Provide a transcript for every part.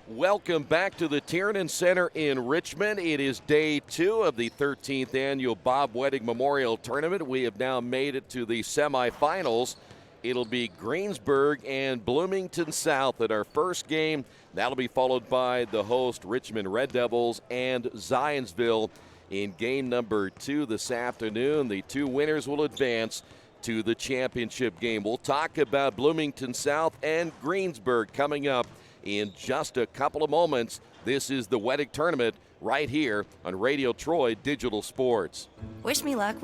Welcome back to the Tiernan Center in Richmond. It is day 2 of the 13th annual Bob Wettig Memorial Tournament. We have now made it to the semifinals. It'll be Greensburg and Bloomington South at our first game. That'll be followed by the host Richmond Red Devils and Zionsville in game number 2 this afternoon. The two winners will advance to the championship game. We'll talk about Bloomington South and Greensburg coming up in just a couple of moments. This is the Wettig Tournament right here on Radio Troy Digital Sports. Wish me luck,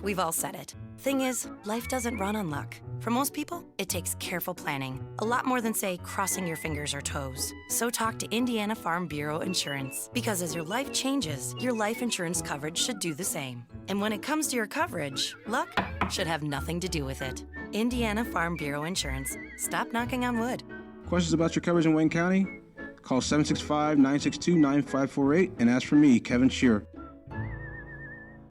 we've all said it. Thing is, life doesn't run on luck. For most people, it takes careful planning. A lot more than, say, crossing your fingers or toes. So talk to Indiana Farm Bureau Insurance. Because as your life changes, your life insurance coverage should do the same. And when it comes to your coverage, luck should have nothing to do with it. Indiana Farm Bureau Insurance. Stop knocking on wood. Questions about your coverage in Wayne County? Call 765-962-9548 and ask for me, Kevin Shearer.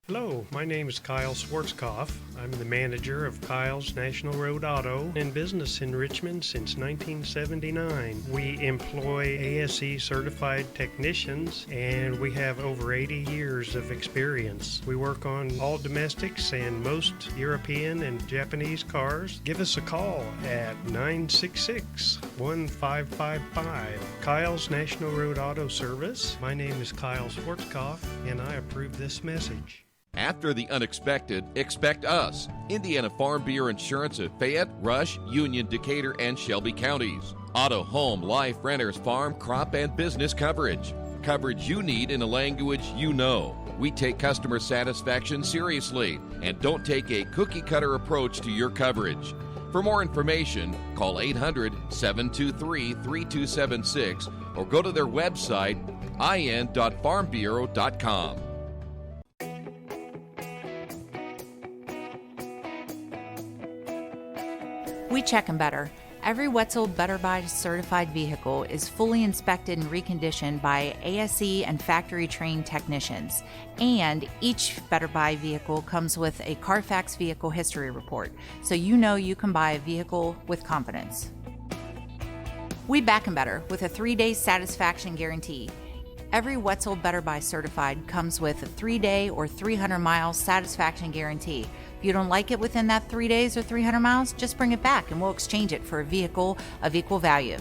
Hello, my name is Kyle Schwarzkopf. I'm the manager of Kyle's National Road Auto in business in Richmond since 1979. We employ ASE certified technicians and we have over 80 years of experience. We work on all domestics and most European and Japanese cars. Give us a call at 966-1555. Kyle's National Road Auto Service. My name is Kyle Schwarzkopf and I approve this message. After the unexpected, expect us. Indiana Farm Bureau Insurance of Fayette, Rush, Union, Decatur, and Shelby counties. Auto, home, life, renters, farm, crop, and business coverage. Coverage you need in a language you know. We take customer satisfaction seriously and don't take a cookie-cutter approach to your coverage. For more information, call 800-723-3276 or go to their website, in.farmbureau.com. We check them better. Every Wetzel Better Buy certified vehicle is fully inspected and reconditioned by ASE and factory trained technicians. And each Better Buy vehicle comes with a Carfax vehicle history report, so you know you can buy a vehicle with confidence. We back them better with a 3-day satisfaction guarantee. Every Wetzel Better Buy certified comes with a 3-day or 300-mile satisfaction guarantee. If you don't like it within that 3 days or 300 miles, just bring it back and we'll exchange it for a vehicle of equal value.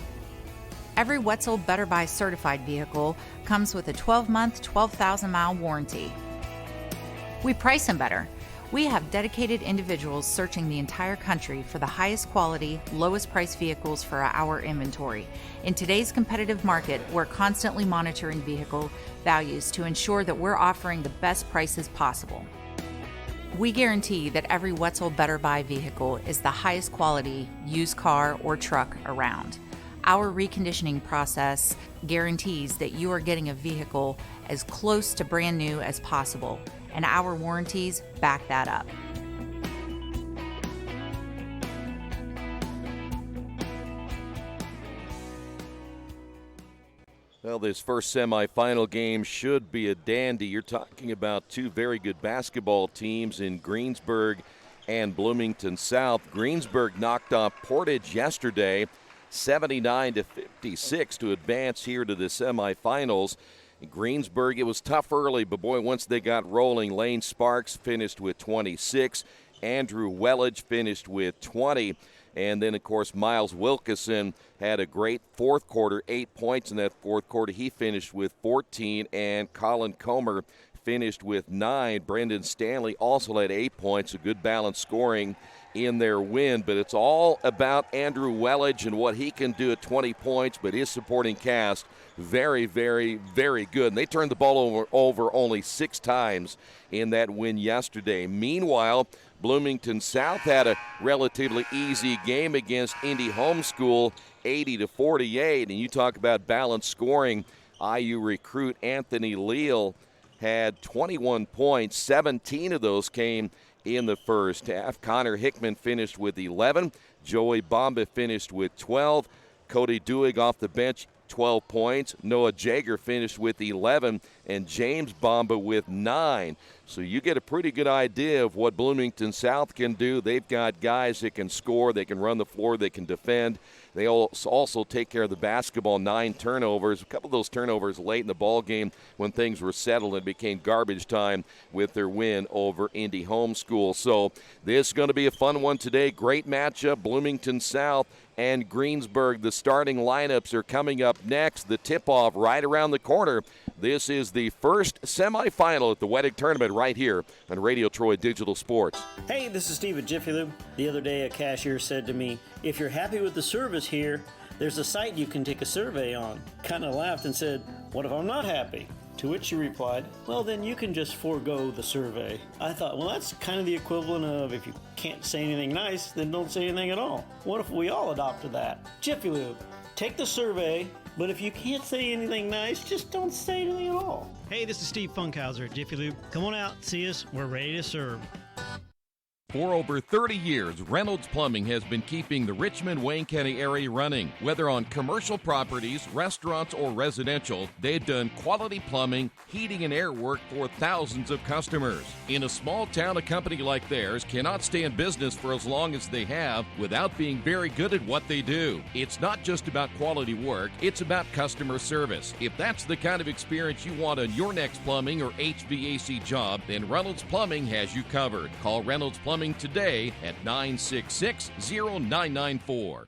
Every Wetzel Better Buy certified vehicle comes with a 12-month, 12,000-mile warranty. We price them better. We have dedicated individuals searching the entire country for the highest quality, lowest price vehicles for our inventory. In today's competitive market, we're constantly monitoring vehicle values to ensure that we're offering the best prices possible. We guarantee that every Wetzel Better Buy vehicle is the highest quality used car or truck around. Our reconditioning process guarantees that you are getting a vehicle as close to brand new as possible, and our warranties back that up. Well, this first semifinal game should be a dandy. You're talking about two very good basketball teams in Greensburg and Bloomington South. Greensburg knocked off Portage yesterday, 79-56 to advance here to the semifinals. In Greensburg, it was tough early, but boy, once they got rolling, Lane Sparks finished with 26. Andrew Wellage finished with 20. And then, of course, Miles Wilkeson had a great fourth quarter, 8 points in that fourth quarter. He finished with 14, and Colin Comer finished with 9. Brendan Stanley also had 8 points, a good balanced scoring in their win. But it's all about Andrew Wellage and what he can do at 20 points, but his supporting cast, very, very, very good. And they turned the ball over only 6 times in that win yesterday. Meanwhile, Bloomington South had a relatively easy game against Indy Homeschool, 80-48. And you talk about balanced scoring. IU recruit Anthony Leal had 21 points. 17 of those came in the first half. Connor Hickman finished with 11. Joey Bomba finished with 12. Cody Dewig off the bench, 12 points. Noah Jager finished with 11. and James Bomba with 9. So you get a pretty good idea of what Bloomington South can do. They've got guys that can score, they can run the floor, they can defend. They also take care of the basketball, 9 turnovers. A couple of those turnovers late in the ball game when things were settled and became garbage time with their win over Indy Homeschool. So this is going to be a fun one today. Great matchup, Bloomington South and Greensburg. The starting lineups are coming up next. The tip-off right around the corner. This is the first semifinal at the Wettig tournament right here on Radio Troy Digital Sports. Hey, this is Steve at Jiffy Lube. The other day a cashier said to me, if you're happy with the service here, there's a site you can take a survey on. Kind of laughed and said, what if I'm not happy? To which she replied, well, then you can just forego the survey. I thought, well, that's kind of the equivalent of if you can't say anything nice, then don't say anything at all. What if we all adopted that? Jiffy Lube, take the survey, but if you can't say anything nice, just don't say anything at all. Hey, this is Steve Funkhauser at Jiffy Lube. Come on out, see us. We're ready to serve. For over 30 years, Reynolds Plumbing has been keeping the Richmond-Wayne County area running. Whether on commercial properties, restaurants, or residential, they've done quality plumbing, heating, and air work for thousands of customers. In a small town, a company like theirs cannot stay in business for as long as they have without being very good at what they do. It's not just about quality work, it's about customer service. If that's the kind of experience you want on your next plumbing or HVAC job, then Reynolds Plumbing has you covered. Call Reynolds Plumbing today at 966-0994.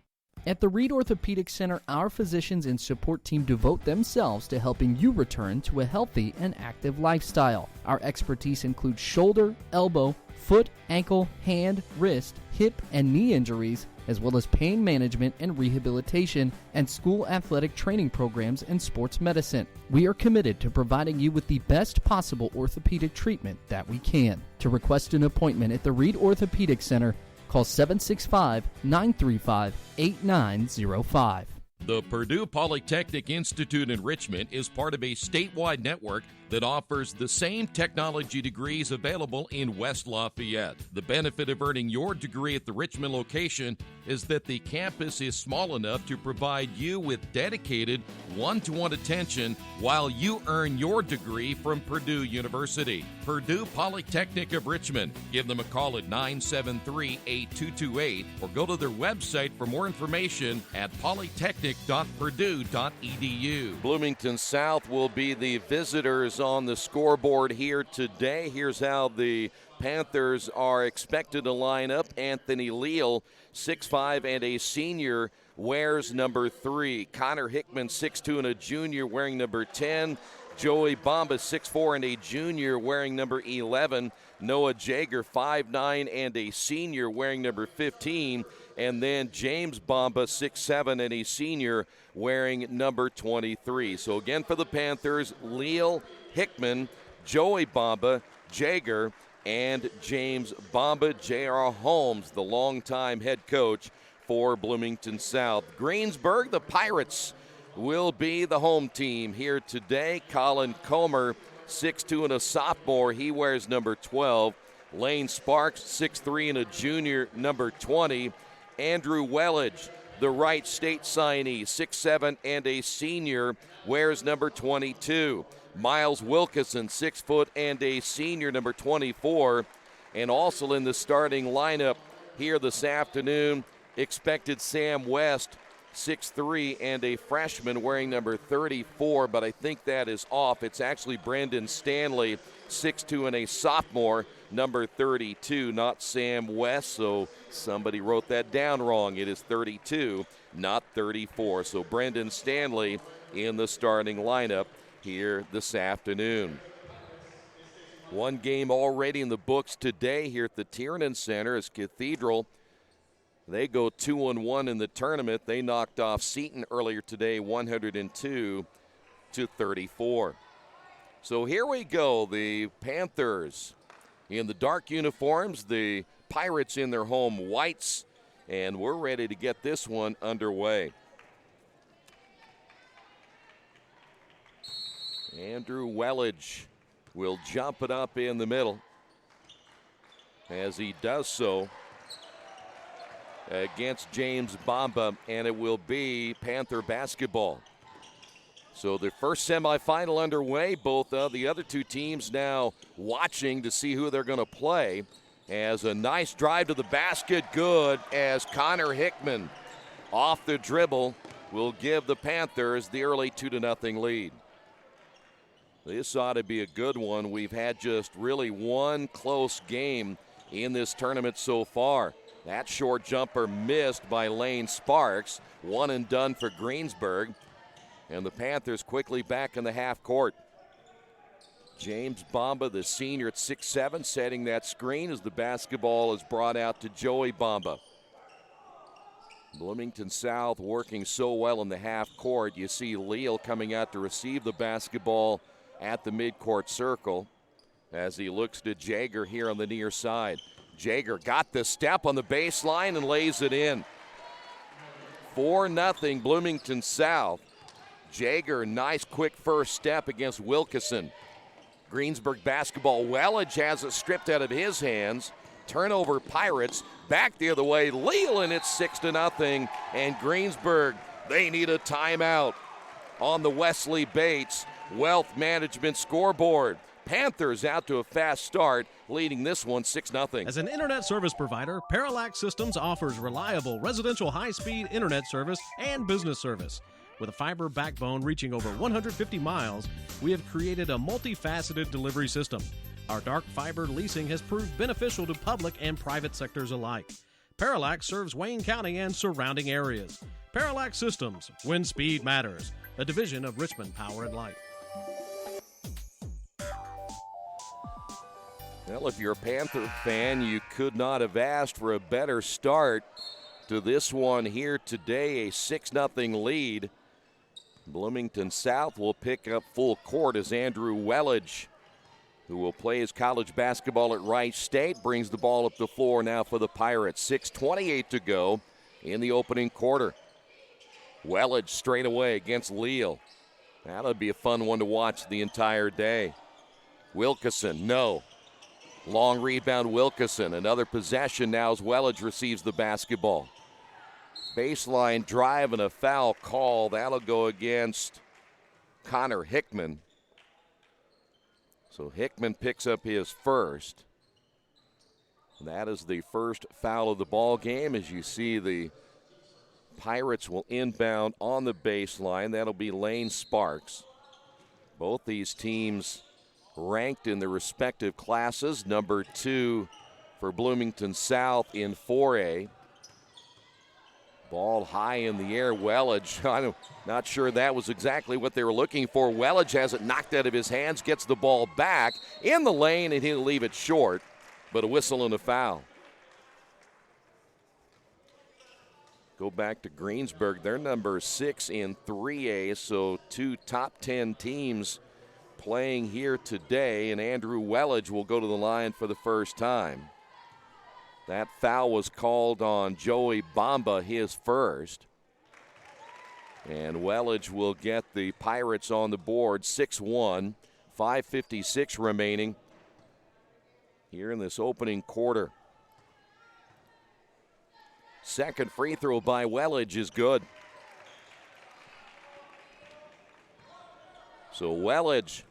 At the Reed Orthopedic Center, our physicians and support team devote themselves to helping you return to a healthy and active lifestyle. Our expertise includes shoulder, elbow, foot, ankle, hand, wrist, hip, and knee injuries, as well as pain management and rehabilitation and school athletic training programs and sports medicine. We are committed to providing you with the best possible orthopedic treatment that we can. To request an appointment at the Reed Orthopedic Center, call 765-935-8905. The Purdue Polytechnic Institute in Richmond is part of a statewide network that offers the same technology degrees available in West Lafayette. The benefit of earning your degree at the Richmond location is that the campus is small enough to provide you with dedicated one-to-one attention while you earn your degree from Purdue University. Purdue Polytechnic of Richmond. Give them a call at 973-8228 or go to their website for more information at polytechnic.purdue.edu. Bloomington South will be the visitors on the scoreboard here today. Here's how the Panthers are expected to line up. Anthony Leal, 6'5" and a senior, wears number 3. Connor Hickman, 6'2" and a junior, wearing number 10. Joey Bomba, 6'4" and a junior, wearing number 11. Noah Jager, 5'9" and a senior, wearing number 15. And then James Bomba, 6'7" and a senior, wearing number 23. So again for the Panthers, Leal, Hickman, Joey Bomba, Jager, and James Bomba. J.R. Holmes, the longtime head coach for Bloomington South. Greensburg, the Pirates, will be the home team here today. Colin Comer, 6'2" and a sophomore. He wears number 12. Lane Sparks, 6'3" and a junior, number 20. Andrew Wellage, the Wright State signee, 6'7" and a senior, wears number 22. Miles Wilkinson, 6 foot and a senior, number 24. And also in the starting lineup here this afternoon, expected Sam West, 6'3" and a freshman, wearing number 34, but I think that is off. It's actually Brendan Stanley, 6'2" and a sophomore, number 32, not Sam West, so somebody wrote that down wrong. It is 32, not 34. So Brendan Stanley in the starting lineup here this afternoon. One game already in the books today here at the Tiernan Center as Cathedral. They go 2-1 in the tournament. They knocked off Seton earlier today, 102-34. So here we go. The Panthers in the dark uniforms, the Pirates in their home whites, and we're ready to get this one underway. Andrew Wellage will jump it up in the middle. As he does so against James Bomba, and it will be Panther basketball. So the first semifinal underway. Both of the other two teams now watching to see who they're going to play. As a nice drive to the basket, good, as Connor Hickman off the dribble will give the Panthers the early 2-0 lead. This ought to be a good one. We've had just really one close game in this tournament so far. That short jumper missed by Lane Sparks. One and done for Greensburg. And the Panthers quickly back in the half court. James Bamba, the senior at 6'7", setting that screen as the basketball is brought out to Joey Bamba. Bloomington South working so well in the half court. You see Leal coming out to receive the basketball at the midcourt circle as he looks to Jager here on the near side. Jager got the step on the baseline and lays it in. 4-0 Bloomington South. Jager, nice quick first step against Wilkeson. Greensburg basketball. Wellage has it stripped out of his hands. Turnover Pirates. Back the other way. Leal, and it's 6-0. And Greensburg, they need a timeout on the Wesley Bates Wealth Management scoreboard. Panthers out to a fast start, leading this one 6-0. As an internet service provider, Parallax Systems offers reliable residential high-speed internet service and business service. With a fiber backbone reaching over 150 miles, we have created a multifaceted delivery system. Our dark fiber leasing has proved beneficial to public and private sectors alike. Parallax serves Wayne County and surrounding areas. Parallax Systems, when speed matters, a division of Richmond Power and Light. Well, if you're a Panther fan, you could not have asked for a better start to this one here today, a 6-0 lead. Bloomington South will pick up full court as Andrew Wellage, who will play his college basketball at Wright State, brings the ball up the floor now for the Pirates. 6:28 to go in the opening quarter. Wellage straight away against Leal. That'll be a fun one to watch the entire day. Wilkeson, no. Long rebound, Wilkeson. Another possession now as Wellage receives the basketball. Baseline drive and a foul call. That'll go against Connor Hickman. So Hickman picks up his first. That is the first foul of the ball game. As you see, the Pirates will inbound on the baseline. That'll be Lane Sparks. Both these teams ranked in their respective classes. Number 2 for Bloomington South in 4A. Ball high in the air. Wellage, I'm not sure that was exactly what they were looking for. Wellage has it knocked out of his hands, gets the ball back in the lane, and he'll leave it short. But a whistle and a foul. Go back to Greensburg. They're number 6 in 3A, so 2 top 10 teams playing here today, and Andrew Wellage will go to the line for the first time. That foul was called on Joey Bamba, his first. And Wellage will get the Pirates on the board, 6-1, 5:56 remaining here in this opening quarter. Second free throw by Wellage is good. So Wellage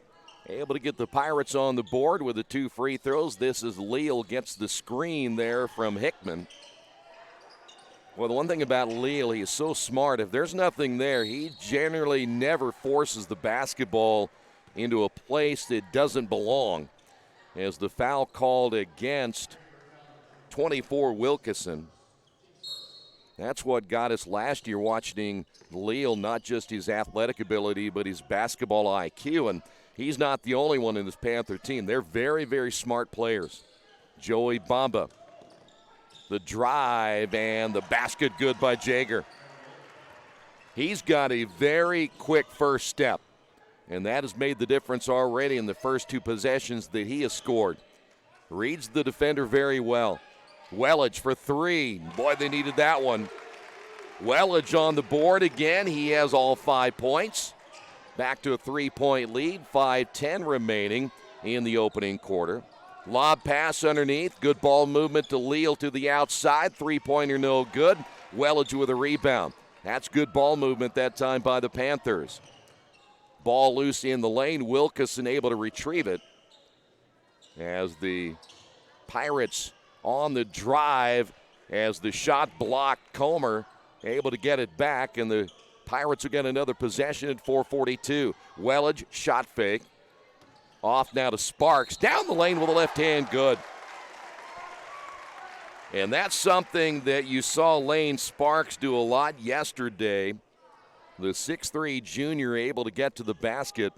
able to get the Pirates on the board with the 2 free throws. This is Leal, gets the screen there from Hickman. Well, the one thing about Leal, he is so smart. If there's nothing there, he generally never forces the basketball into a place that doesn't belong. As the foul called against 24 Wilkeson. That's what got us last year watching Leal, not just his athletic ability, but his basketball IQ. And he's not the only one in this Panther team. They're very, very smart players. Joey Bamba, the drive, and the basket good by Jager. He's got a very quick first step, and that has made the difference already in the first 2 possessions that he has scored. Reads the defender very well. Wellage for 3. Boy, they needed that one. Wellage on the board again. He has all 5 points. Back to a 3-point lead. 5:10 remaining in the opening quarter. Lob pass underneath. Good ball movement to Leal to the outside. 3-pointer no good. Wellage with a rebound. That's good ball movement that time by the Panthers. Ball loose in the lane. Wilkeson able to retrieve it as the Pirates on the drive as the shot blocked. Comer able to get it back, and the Pirates will get another possession at 4:42. Wettig, shot fake. Off now to Sparks. Down the lane with the left hand, good. And that's something that you saw Lane Sparks do a lot yesterday. The 6'3 junior able to get to the basket.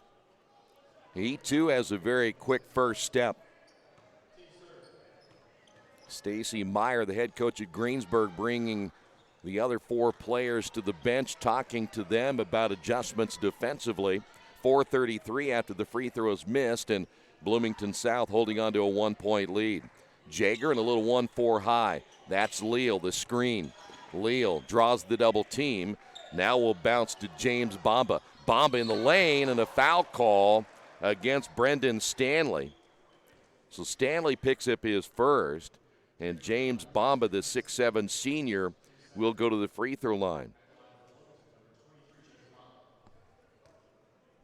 He too has a very quick first step. Stacy Meyer, the head coach at Greensburg, bringing the other 4 players to the bench, talking to them about adjustments defensively. 4:33 after the free throw is missed, and Bloomington South holding on to a 1-point lead. Jaeger and a little 1-4 high. That's Leal, the screen. Leal draws the double team. Now will bounce to James Bamba. Bamba in the lane, and a foul call against Brendan Stanley. So Stanley picks up his first, and James Bamba, the 6'7 senior, will go to the free throw line.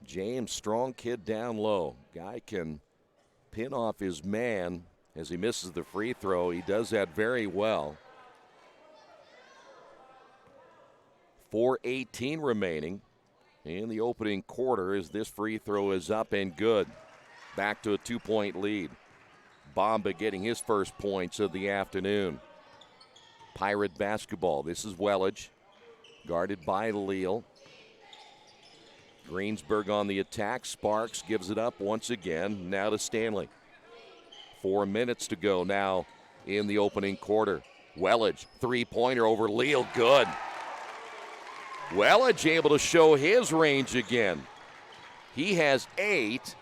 James, strong kid down low. Guy can pin off his man as he misses the free throw. He does that very well. 4:18 remaining in the opening quarter as this free throw is up and good. Back to a 2-point lead. Bamba getting his first points of the afternoon. Pirate basketball. This is Wettig, guarded by Leal. Greensburg on the attack. Sparks gives it up once again. Now to Stanley. 4 minutes to go now in the opening quarter. Wettig, three-pointer over Leal, good. Wettig able to show his range again. He has 8,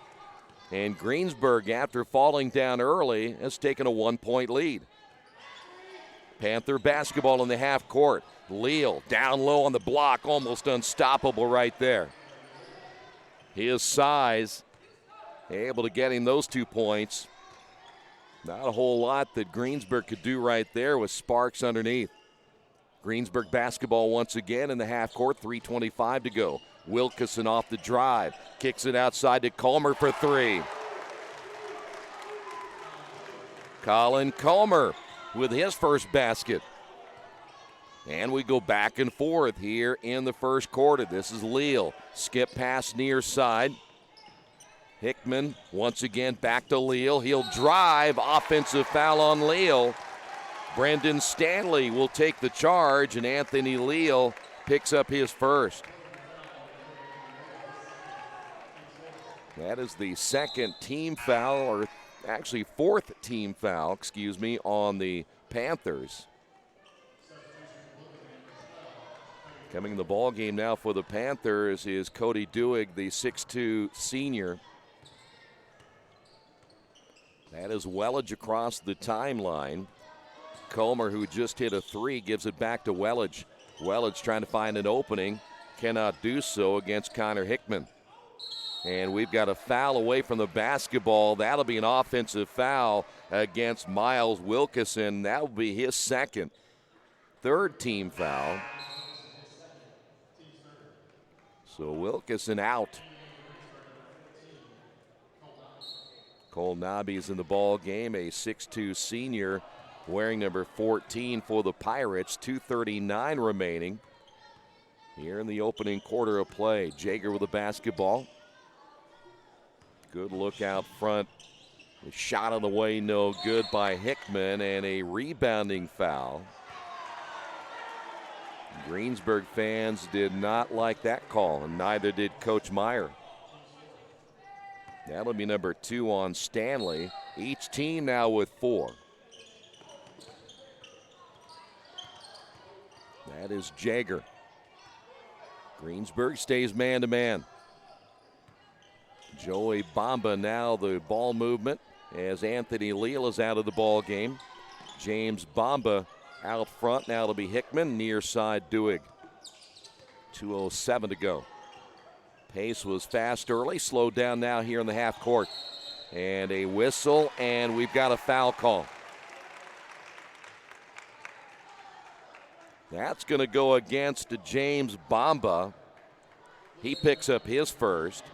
and Greensburg, after falling down early, has taken a 1-point lead. Panther basketball in the half court. Leal down low on the block, almost unstoppable right there. His size, able to get him those 2 points. Not a whole lot that Greensburg could do right there with Sparks underneath. Greensburg basketball once again in the half court, 3:25 to go. Wilkeson off the drive, kicks it outside to Comer for 3. Colin Comer with his first basket. And we go back and forth here in the first quarter. This is Leal. Skip pass near side. Hickman once again back to Leal. He'll drive. Offensive foul on Leal. Brendan Stanley will take the charge, and Anthony Leal picks up his first. That is the second team foul, or actually fourth team foul, on the Panthers. Coming in the ball game now for the Panthers is Cody Dewig, the 6'2 senior. That is Wettig across the timeline. Comer, who just hit a 3, gives it back to Wettig. Wettig trying to find an opening, cannot do so against Connor Hickman. And we've got a foul away from the basketball. That'll be an offensive foul against Miles Wilkeson. That will be his second. Third team foul. So Wilkeson out. Cole Nobby's in the ball game, a 6'2 senior wearing number 14 for the Pirates. 2:39 remaining here in the opening quarter of play. Jaeger with the basketball. Good look out front. The shot on the way, no good by Hickman, and a rebounding foul. Greensburg fans did not like that call, and neither did Coach Meyer. That'll be number 2 on Stanley. Each team now with 4. That is Jaeger. Greensburg stays man-to-man. Joey Bamba now the ball movement as Anthony Leal is out of the ball game. James Bamba out front. Now it'll be Hickman, near side Dewig. 2:07 to go. Pace was fast early, slowed down now here in the half court. And a whistle, and we've got a foul call. That's going to go against James Bamba. He picks up his first.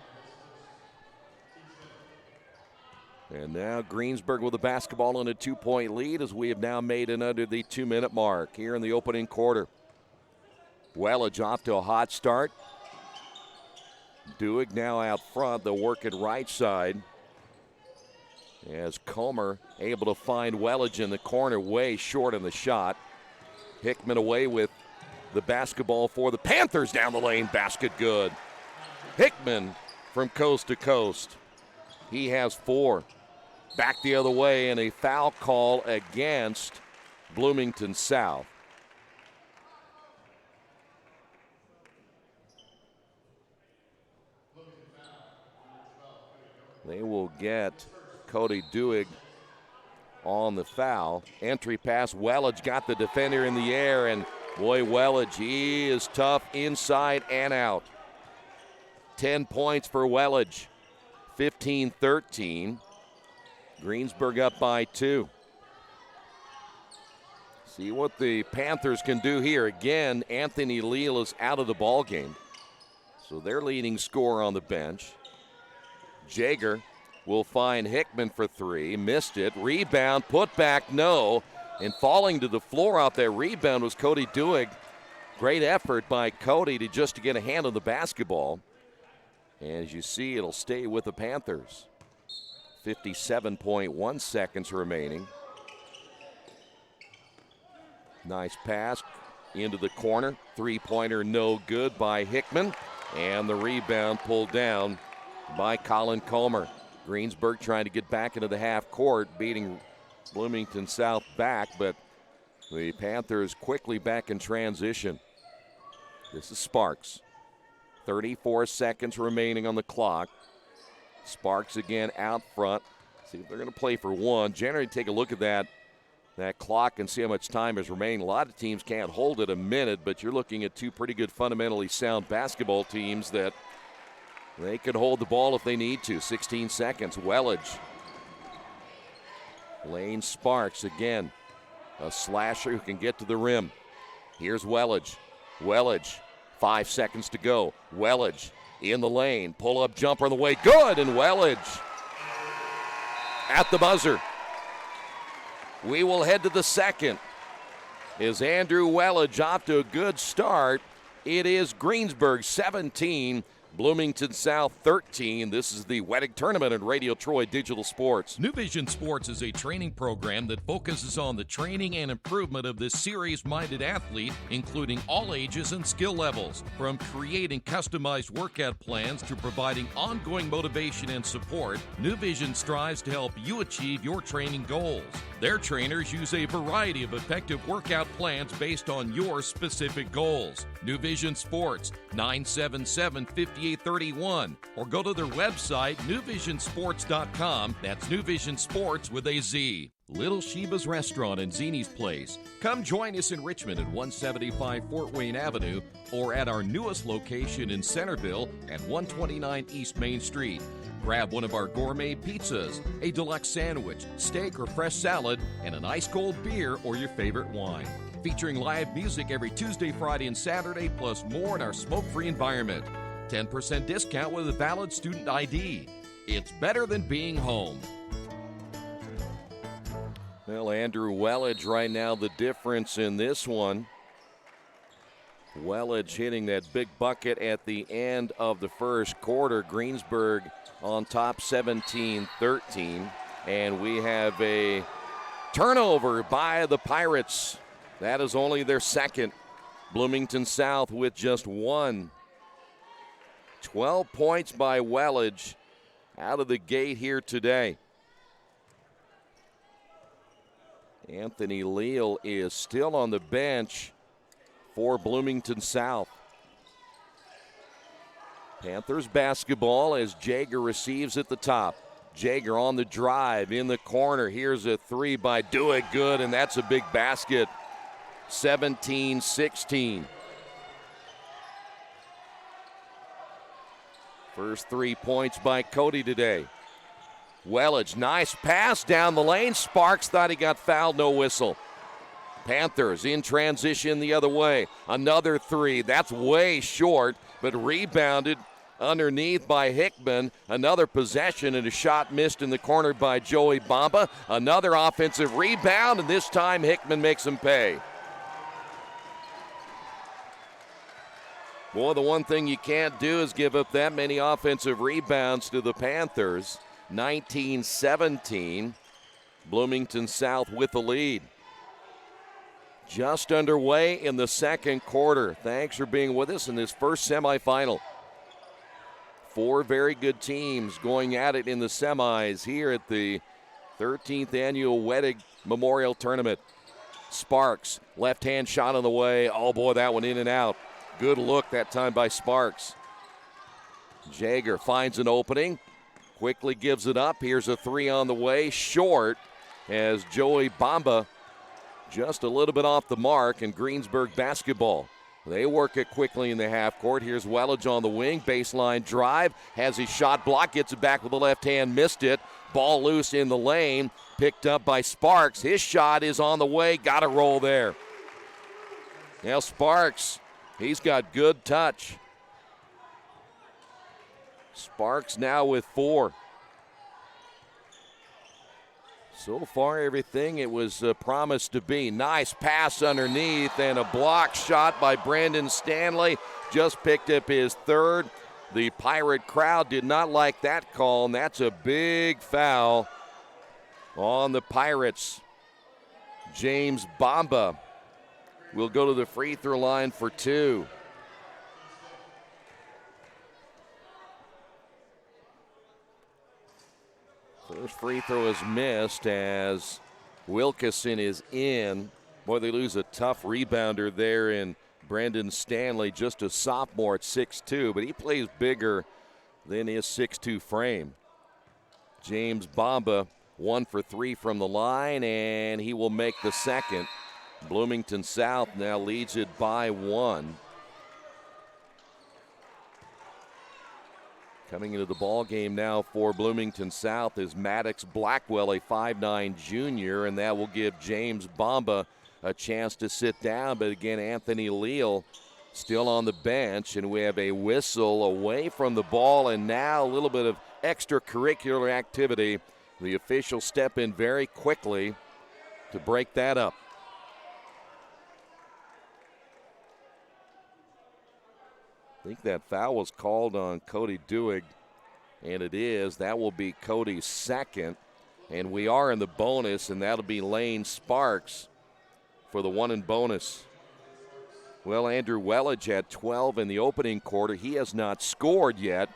And now Greensburg with the basketball in a 2-point lead as we have now made it under the 2-minute mark here in the opening quarter. Wettig off to a hot start. Duig now out front. They'll work it right side. As Comer able to find Wettig in the corner, way short in the shot. Hickman away with the basketball for the Panthers down the lane. Basket good. Hickman from coast to coast. He has 4. Back the other way, and a foul call against Bloomington South. They will get Cody Duig on the foul. Entry pass, Wettig got the defender in the air, and boy, Wettig, he is tough inside and out. 10 points for Wettig, 15-13. Greensburg up by 2. See what the Panthers can do here. Again, Anthony Leal is out of the ball game, so their leading scorer on the bench. Jaeger will find Hickman for 3. Missed it. Rebound, put back, no. And falling to the floor off that rebound was Cody Duig. Great effort by Cody to get a hand on the basketball. And as you see, it'll stay with the Panthers. 57.1 seconds remaining. Nice pass into the corner. 3-pointer no good by Hickman. And the rebound pulled down by Colin Comer. Greensburg trying to get back into the half court, beating Bloomington South back, but the Panthers quickly back in transition. This is Sparks. 34 seconds remaining on the clock. Sparks again out front. See if they're going to play for 1. Generally take a look at that clock and see how much time is remaining. A lot of teams can't hold it a minute, but you're looking at 2 pretty good fundamentally sound basketball teams that they can hold the ball if they need to. 16 seconds. Wettig. Lane Sparks again. A slasher who can get to the rim. Here's Wettig. Wettig. 5 seconds to go. Wettig in the lane. Pull-up jumper on the way. Good. And Wettig at the buzzer. We will head to the second. Is Andrew Wettig off to a good start? It is Greensburg 17. Bloomington South 13. This is the Wettig Tournament at Radio Troy Digital Sports. New Vision Sports is a training program that focuses on the training and improvement of this serious-minded athlete, including all ages and skill levels. From creating customized workout plans to providing ongoing motivation and support, New Vision strives to help you achieve your training goals. Their trainers use a variety of effective workout plans based on your specific goals. New Vision Sports, 977-5831, or go to their website, newvisionsports.com. That's New Vision Sports with a Z. Little Sheba's Restaurant and Zini's Place. Come join us in Richmond at 175 Fort Wayne Avenue or at our newest location in Centerville at 129 East Main Street. Grab one of our gourmet pizzas, a deluxe sandwich, steak or fresh salad, and an ice-cold beer or your favorite wine. Featuring live music every Tuesday, Friday, and Saturday, plus more in our smoke-free environment. 10% discount with a valid student ID. It's better than being home. Well, Andrew Wettig right now the difference in this one. Wettig hitting that big bucket at the end of the first quarter. Greensburg on top 17-13. And we have a turnover by the Pirates. That is only their second. Bloomington South with just 1. 12 points by Wettig out of the gate here today. Anthony Leal is still on the bench for Bloomington South. Panthers basketball as Jaeger receives at the top. Jaeger on the drive in the corner. Here's a 3 by Duig, good, and that's a big basket. 17-16. First 3 points by Cody today. Wettig, nice pass down the lane. Sparks thought he got fouled, no whistle. Panthers in transition the other way. Another three. That's way short, but rebounded underneath by Hickman. Another possession and a shot missed in the corner by Joey Bamba. Another offensive rebound, and this time Hickman makes him pay. Boy, the one thing you can't do is give up that many offensive rebounds to the Panthers. 19-17. Bloomington South with the lead. Just underway in the second quarter. Thanks for being with us in this first semifinal. Four very good teams going at it in the semis here at the 13th annual Wettig Memorial Tournament. Sparks, left-hand shot on the way. Oh, boy, that one in and out. Good look that time by Sparks. Jaeger finds an opening, quickly gives it up. Here's a three on the way, short, as Joey Bamba just a little bit off the mark, and Greensburg basketball. They work it quickly in the half court. Here's Wettig on the wing, baseline drive, has his shot blocked, gets it back with the left hand, missed it. Ball loose in the lane, picked up by Sparks. His shot is on the way, got to roll there. Now Sparks, he's got good touch. Sparks now with 4. So far, everything it was promised to be. Nice pass underneath and a block shot by Brandon Stanley. Just picked up his 3rd. The Pirate crowd did not like that call, and that's a big foul on the Pirates. James Bamba will go to the free throw line for 2. First free throw is missed as Wilkeson is in. Boy, they lose a tough rebounder there in Brandon Stanley, just a sophomore at 6'2", but he plays bigger than his 6'2" frame. James Bamba, 1 for 3 from the line, and he will make the second. Bloomington South now leads it by 1. Coming into the ball game now for Bloomington South is Maddox Blackwell, a 5'9" junior, and that will give James Bamba a chance to sit down. But again, Anthony Leal still on the bench, and we have a whistle away from the ball, and now a little bit of extracurricular activity. The officials step in very quickly to break that up. I think that foul was called on Cody Dewig, and it is. That will be Cody's second, and we are in the bonus, and that'll be Lane Sparks for the 1 in bonus. Well, Andrew Wettig had 12 in the opening quarter. He has not scored yet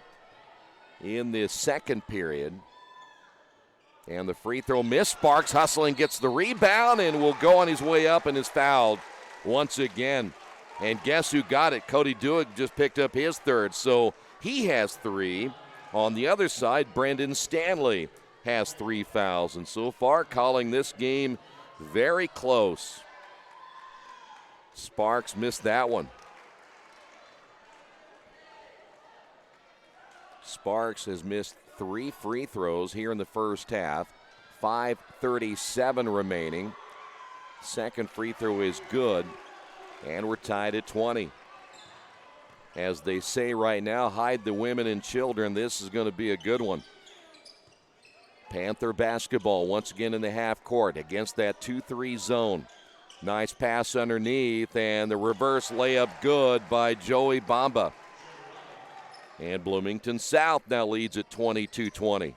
in this second period. And the free throw missed. Sparks hustling, gets the rebound, and will go on his way up and is fouled once again. And guess who got it? Cody Dewig just picked up his 3rd, so he has 3. On the other side, Brandon Stanley has 3 fouls, and so far calling this game very close. Sparks missed that one. Sparks has missed 3 free throws here in the first half. 5:37 remaining. Second free throw is good. And we're tied at 20. As they say right now, hide the women and children. This is going to be a good one. Panther basketball once again in the half court against that 2-3 zone. Nice pass underneath, and the reverse layup good by Joey Bamba. And Bloomington South now leads at 22-20.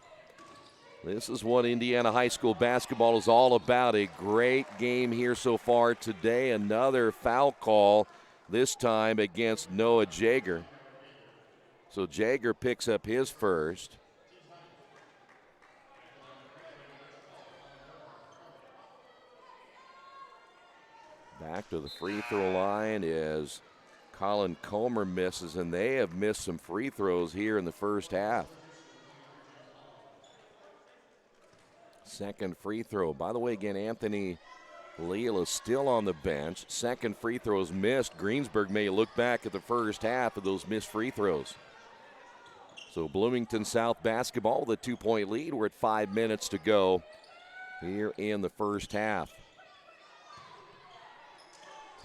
This is what Indiana high school basketball is all about. A great game here so far today. Another foul call, this time against Noah Jaeger. So Jaeger picks up his first. Back to the free throw line is Colin Comer misses, and they have missed some free throws here in the first half. Second free throw. By the way, again, Anthony Leal is still on the bench. Second free throw is missed. Greensburg may look back at the first half of those missed free throws. So Bloomington South basketball with a 2-point lead. We're at 5 minutes to go here in the first half.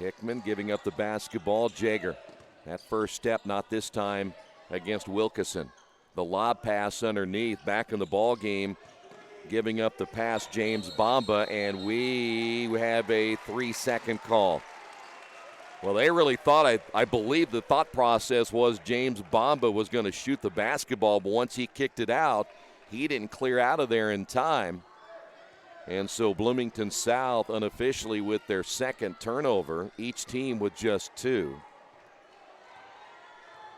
Hickman giving up the basketball. Jaeger. That first step, not this time against Wilkeson. The lob pass underneath, back in the ball game, giving up the pass, James Bamba, and we have a 3-second call. Well, they really thought, I believe the thought process was James Bamba was going to shoot the basketball, but once he kicked it out, he didn't clear out of there in time. And so Bloomington South unofficially with their second turnover, each team with just 2.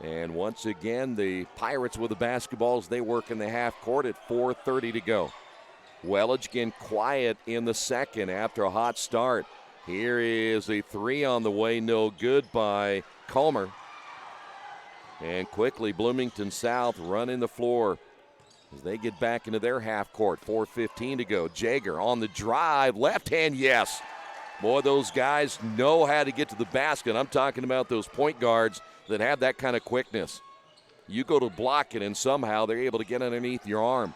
And once again, the Pirates with the basketball as they work in the half court at 4:30 to go. Wettig again quiet in the second after a hot start. Here is a 3 on the way, no good by Comer. And quickly Bloomington South running the floor as they get back into their half court. 4:15 to go. Jaeger on the drive, left hand, yes. Boy, those guys know how to get to the basket. I'm talking about those point guards that have that kind of quickness. You go to block it and somehow they're able to get underneath your arm.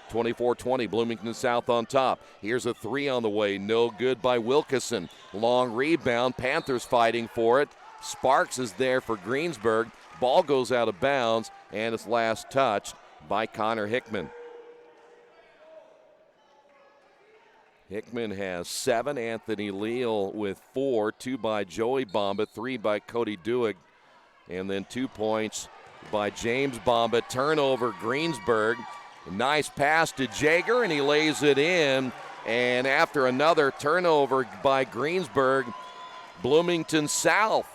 24-20, Bloomington South on top. Here's a 3 on the way, no good by Wilkeson. Long rebound, Panthers fighting for it. Sparks is there for Greensburg. Ball goes out of bounds, and it's last touched by Connor Hickman. Hickman has 7, Anthony Leal with 4, 2 by Joey Bamba, 3 by Cody Duig, and then 2 points by James Bamba. Turnover, Greensburg. Nice pass to Jaeger, and he lays it in. And after another turnover by Greensburg, Bloomington South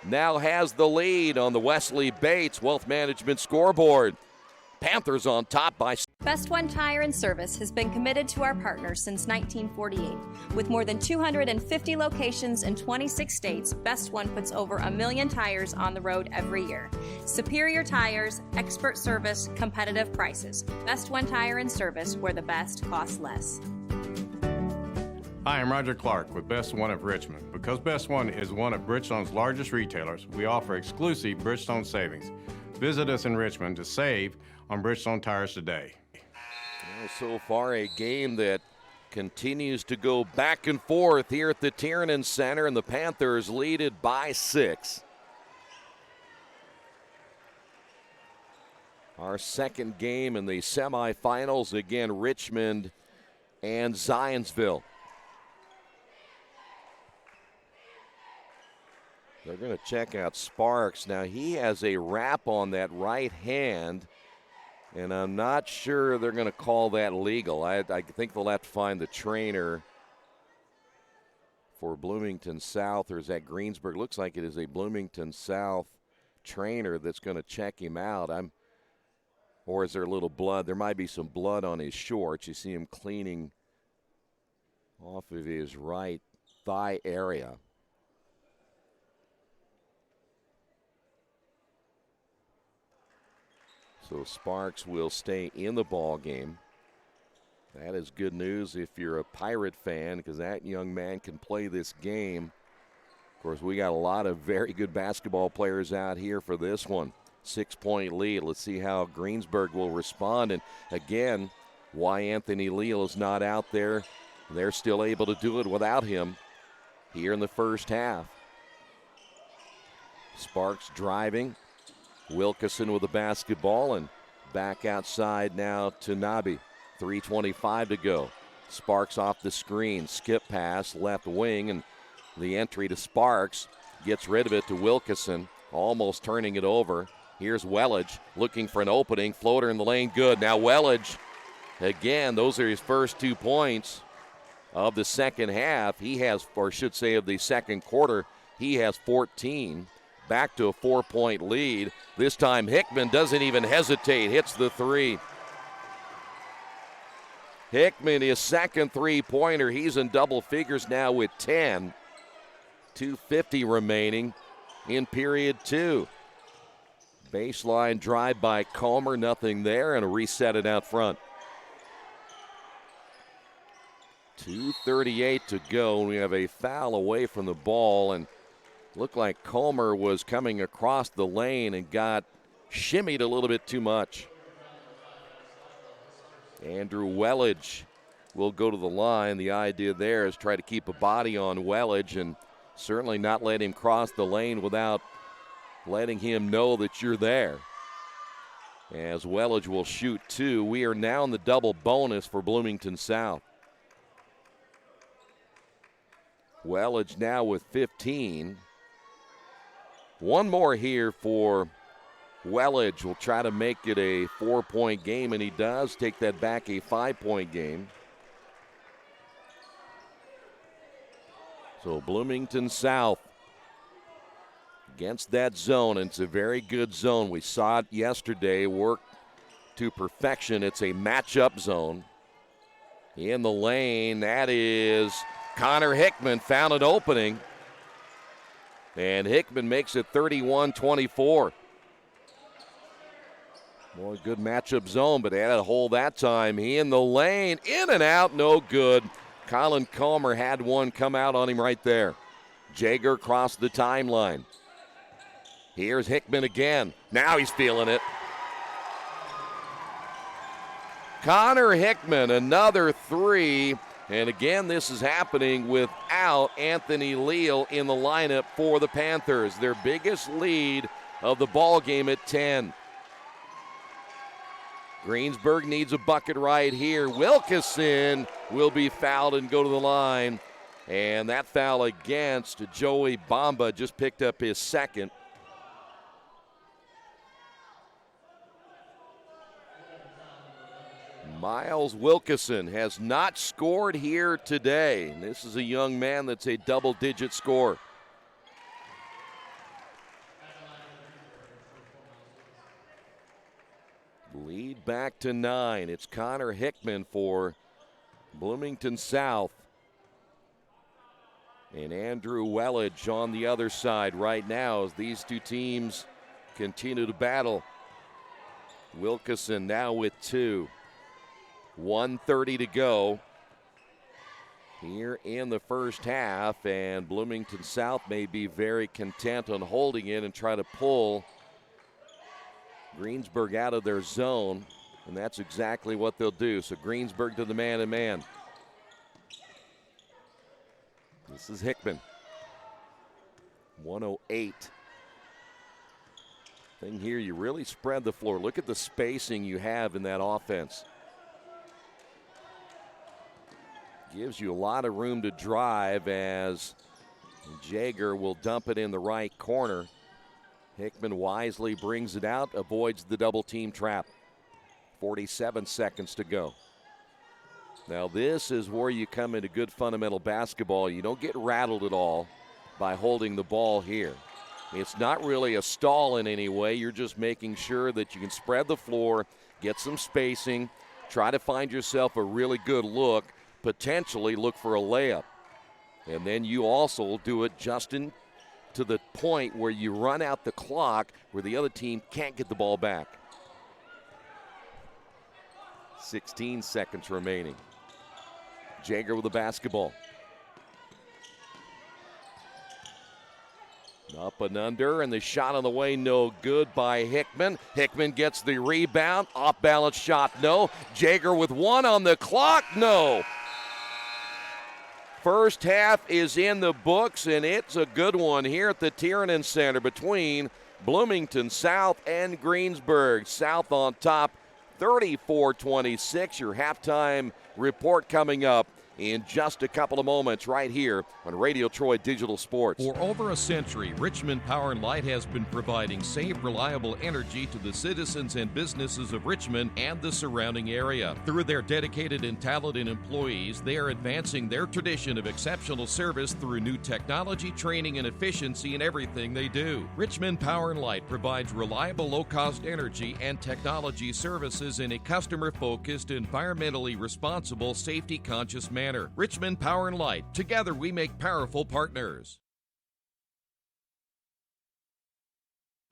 now has the lead on the Wesley Bates Wealth Management scoreboard. Panthers on top by... Best One Tire and Service has been committed to our partners since 1948. With more than 250 locations in 26 states, Best One puts over 1 million tires on the road every year. Superior tires, expert service, competitive prices. Best One Tire and Service, where the best costs less. Hi, I'm Roger Clark with Best One of Richmond. Because Best One is one of Bridgestone's largest retailers, we offer exclusive Bridgestone savings. Visit us in Richmond to save on Bridgestone tires today. Well, so far a game that continues to go back and forth here at the Tiernan Center, and the Panthers lead it by 6. Our second game in the semifinals, again, Richmond and Zionsville. They're going to check out Sparks. Now, he has a wrap on that right hand, and I'm not sure they're going to call that legal. I think they'll have to find the trainer for Bloomington South, or is that Greensburg? Looks like it is a Bloomington South trainer that's going to check him out. Or is there a little blood? There might be some blood on his shorts. You see him cleaning off of his right thigh area. So Sparks will stay in the ball game. That is good news if you're a Pirate fan, because that young man can play this game. Of course, we got a lot of very good basketball players out here for this one. 6-point lead. Let's see how Greensburg will respond. And again, why Anthony Leal is not out there. They're still able to do it without him here in the first half. Sparks driving. Wilkeson with the basketball, and back outside now to Nabi. 3:25 to go. Sparks off the screen. Skip pass, left wing, and the entry to Sparks. Gets rid of it to Wilkeson, almost turning it over. Here's Wettig looking for an opening. Floater in the lane, good. Now Wettig, again, those are his first 2 points of the second half. He has, or should say of the second quarter, he has 14. Back to a 4-point lead. This time Hickman doesn't even hesitate, hits the 3. Hickman, his second 3-pointer. He's in double figures now with 10. 2:50 remaining in period 2. Baseline drive by Comer, nothing there, and a reset it out front. 2:38 to go, and we have a foul away from the ball, and looked like Comer was coming across the lane and got shimmied a little bit too much. Andrew Wettig will go to the line. The idea there is try to keep a body on Wettig, and Certainly not let him cross the lane without letting him know that you're there. As Wettig will shoot 2. We are now in the double bonus for Bloomington South. Wettig now with 15. One more here for Wettig. Will try to make it a 4-point game, and he does take that back a 5-point game. So Bloomington South against that zone, and it's a very good zone. We saw it yesterday work to perfection. It's a matchup zone. In the lane, that is Connor Hickman, found an opening. And Hickman makes it 31-24. Boy, good matchup zone, but they had a hole that time. He in the lane, in and out, no good. Colin Comer had one come out on him right there. Jaeger crossed the timeline. Here's Hickman again. Now he's feeling it. Connor Hickman, another 3. And again, this is happening without Anthony Leal in the lineup for the Panthers. Their biggest lead of the ball game at 10. Greensburg needs a bucket right here. Wilkeson will be fouled and go to the line. And that foul against Joey Bamba just picked up his second. Miles Wilkeson has not scored here today. This is a young man that's a double-digit scorer. Lead back to 9. It's Connor Hickman for Bloomington South. And Andrew Wettig on the other side right now as these two teams continue to battle. Wilkeson now with 2. 1:30 to go here in the first half, and Bloomington South may be very content on holding it and try to pull Greensburg out of their zone, and that's exactly what they'll do. So Greensburg to the man-to-man. This is Hickman. 108. Thing here, you really spread the floor. Look at the spacing you have in that offense. Gives you a lot of room to drive as Jaeger will dump it in the right corner. Hickman wisely brings it out, avoids the double team trap. 47 seconds to go. Now this is where you come into good fundamental basketball. You don't get rattled at all by holding the ball here. It's not really a stall in any way. You're just making sure that you can spread the floor, get some spacing, try to find yourself a really good look, potentially look for a layup. And then you also do it just to the point where you run out the clock where the other team can't get the ball back. 16 seconds remaining. Jaeger with the basketball. Up and under, and the shot on the way, no good by Hickman. Hickman gets the rebound. Off-balance shot, no. Jaeger with 1 on the clock, no. First half is in the books, and it's a good one here at the Tiernan Center between Bloomington South and Greensburg. South on top, 34-26. Your halftime report coming up in just a couple of moments right here on Radio Troy Digital Sports. For over a century, Richmond Power and Light has been providing safe, reliable energy to the citizens and businesses of Richmond and the surrounding area. Through their dedicated and talented employees, they are advancing their tradition of exceptional service through new technology, training, and efficiency in everything they do. Richmond Power and Light provides reliable, low-cost energy and technology services in a customer-focused, environmentally responsible, safety-conscious manner. Richmond Power and Light. Together we make powerful partners.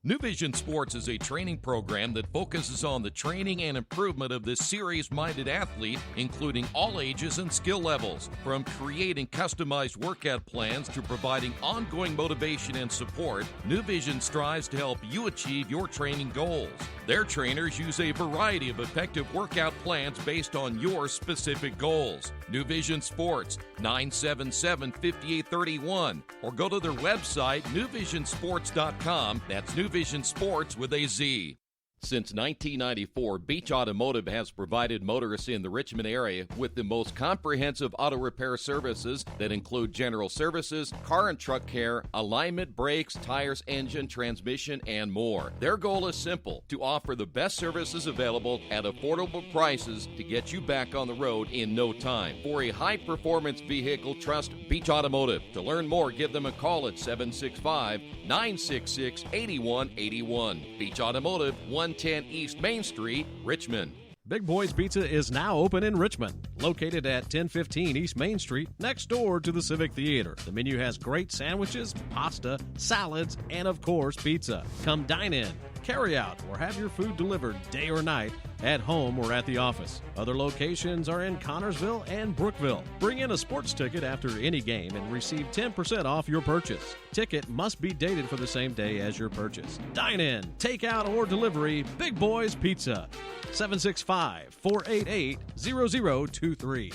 New Vision Sports is a training program that focuses on the training and improvement of the serious-minded athlete, including all ages and skill levels. From creating customized workout plans to providing ongoing motivation and support, New Vision strives to help you achieve your training goals. Their trainers use a variety of effective workout plans based on your specific goals. New Vision Sports, 977-5831, or go to their website, newvisionsports.com. That's New Vision Sports with a Z. Since 1994, Beach Automotive has provided motorists in the Richmond area with the most comprehensive auto repair services that include general services, car and truck care, alignment, brakes, tires, engine, transmission, and more. Their goal is simple: to offer the best services available at affordable prices to get you back on the road in no time. For a high-performance vehicle, trust Beach Automotive. To learn more, give them a call at 765-966-8181. Beach Automotive, 110 East Main Street, Richmond. Big Boys Pizza is now open in Richmond, located at 1015 East Main Street, next door to the Civic Theater. The menu has great sandwiches, pasta, salads, and of course, pizza. Come dine in, carry out, or have your food delivered day or night, at home or at the office. Other locations are in Connorsville and Brookville. Bring in a sports ticket after any game and receive 10% off your purchase. Ticket must be dated for the same day as your purchase. Dine in, take out, or delivery. Big Boys Pizza. 765-488-0023.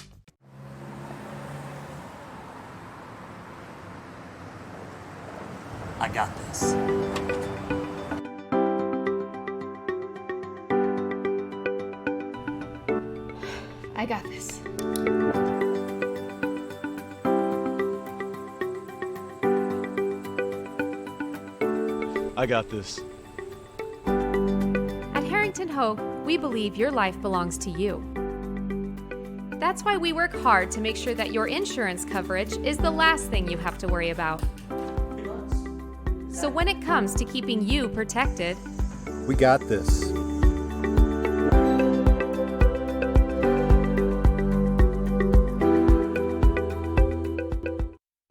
I got this. I got this. I got this. At Harrington Hogue, we believe your life belongs to you. That's why we work hard to make sure that your insurance coverage is the last thing you have to worry about. So when it comes to keeping you protected, We got this.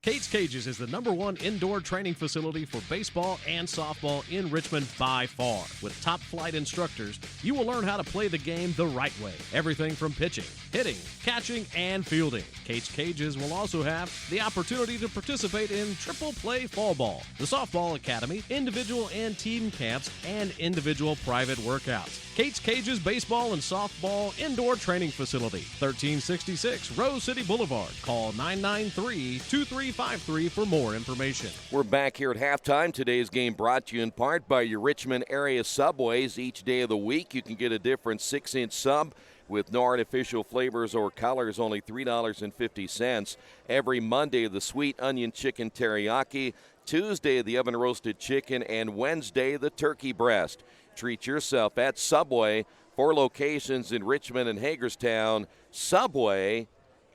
Kate's Cages is the #1 indoor training facility for baseball and softball in Richmond by far. With top flight instructors, you will learn how to play the game the right way. Everything from pitching, hitting, catching, and fielding. Kate's Cages will also have the opportunity to participate in triple play fall ball, the softball academy, individual and team camps, and individual private workouts. Kate's Cages Baseball and Softball Indoor Training Facility, 1366 Rose City Boulevard. Call 993-2353 for more information. We're back here at halftime. Today's game brought to you in part by your Richmond area Subways. Each day of the week, you can get a different 6-inch sub with no artificial flavors or colors, only $3.50. Every Monday, the sweet onion chicken teriyaki. Tuesday, the oven roasted chicken. And Wednesday, the turkey breast. Treat yourself at Subway. 4 locations in Richmond and Hagerstown. Subway,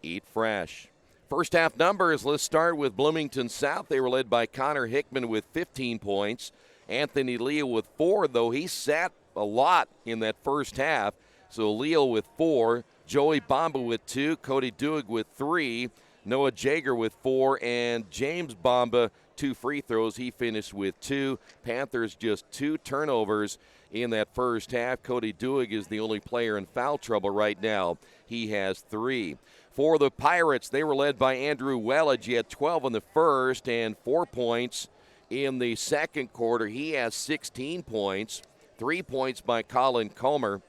eat fresh. First half numbers, let's start with Bloomington South. They were led by Connor Hickman with 15 points. Anthony Leal with 4, though he sat a lot in that first half. So Leal with 4, Joey Bamba with 2, Cody Duig with 3, Noah Jager with 4, and James Bamba 2 free throws. He finished with 2. Panthers just 2 turnovers in that first half. Cody Duig is the only player in foul trouble right now. He has 3. For the Pirates, they were led by Andrew Wettig. He had 12 in the first and 4 points in the second quarter. He has 16 points. 3 points by Colin Comer.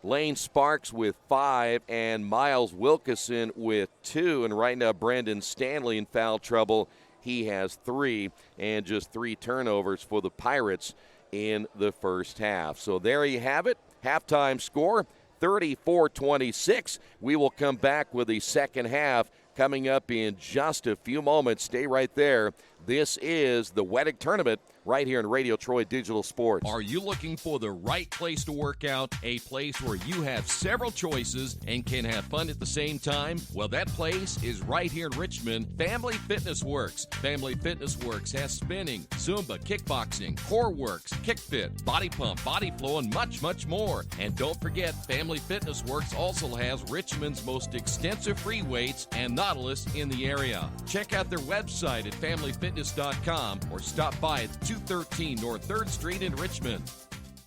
Lane Sparks with 5 and Miles Wilkeson with 2. And right now, Brandon Stanley in foul trouble. He has 3 and just 3 turnovers for the Pirates in the first half. So there you have it. Halftime score, 34-26. We will come back with the second half coming up in just a few moments. Stay right there. This is the Wettig Tournament right here in Radio Troy Digital Sports. Are you looking for the right place to work out? A place where you have several choices and can have fun at the same time? Well, that place is right here in Richmond, Family Fitness Works. Family Fitness Works has spinning, Zumba, kickboxing, core works, kick fit, body pump, body flow, and much, much more. And don't forget, Family Fitness Works also has Richmond's most extensive free weights and Nautilus in the area. Check out their website at familyfitness.com FirstBankFitness.com or stop by at 213 North 3rd Street in Richmond.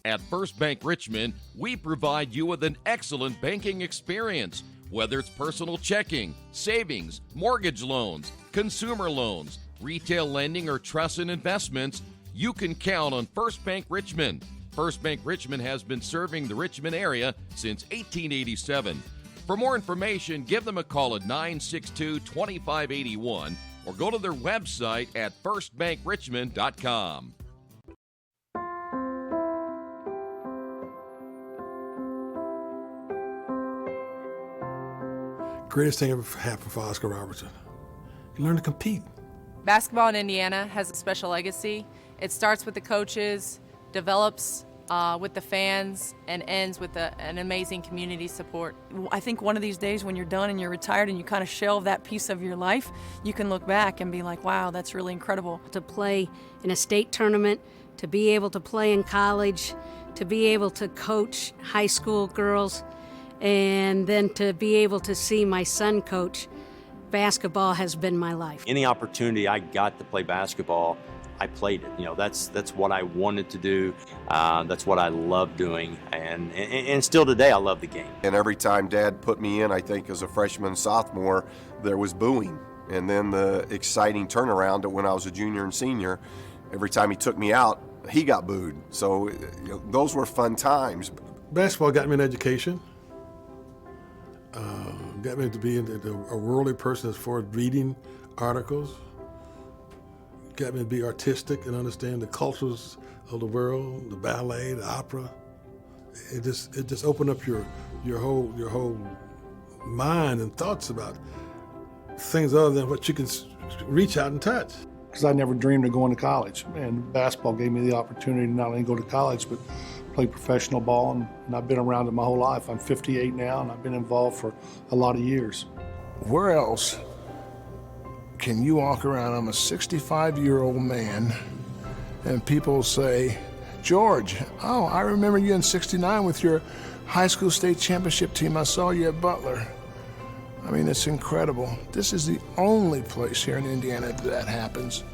At First Bank Richmond, we provide you with an excellent banking experience. Whether it's personal checking, savings, mortgage loans, consumer loans, retail lending, or trust and investments, you can count on First Bank Richmond. First Bank Richmond has been serving the Richmond area since 1887. For more information, give them a call at 962-2581 or go to their website at firstbankrichmond.com. Greatest thing ever happened for Oscar Robertson. You learn to compete. Basketball in Indiana has a special legacy. It starts with the coaches, develops with the fans, and ends with an amazing community support. I think one of these days when you're done and you're retired and you kind of shelve that piece of your life, you can look back and be like, wow, that's really incredible. To play in a state tournament, to be able to play in college, to be able to coach high school girls, and then to be able to see my son coach, basketball has been my life. Any opportunity I got to play basketball, I played it. You know, that's what I wanted to do. That's what I love doing, and still today I love the game. And every time Dad put me in, I think as a freshman, sophomore, there was booing. And then the exciting turnaround when I was a junior and senior, every time he took me out, he got booed. So those were fun times. Basketball got me an education. Got me to be a worldly person as far as reading articles. Got me to be artistic and understand the cultures of the world, the ballet, the opera. It just opened up your whole mind and thoughts about things other than what you can reach out and touch. Because I never dreamed of going to college, and basketball gave me the opportunity to not only go to college but play professional ball, and I've been around it my whole life. I'm 58 now, and I've been involved for a lot of years. Where else can you walk around? I'm a 65-year-old man, and people say, George, oh, I remember you in '69 with your high school state championship team. I saw you at Butler. I mean, it's incredible. This is the only place here in Indiana that happens.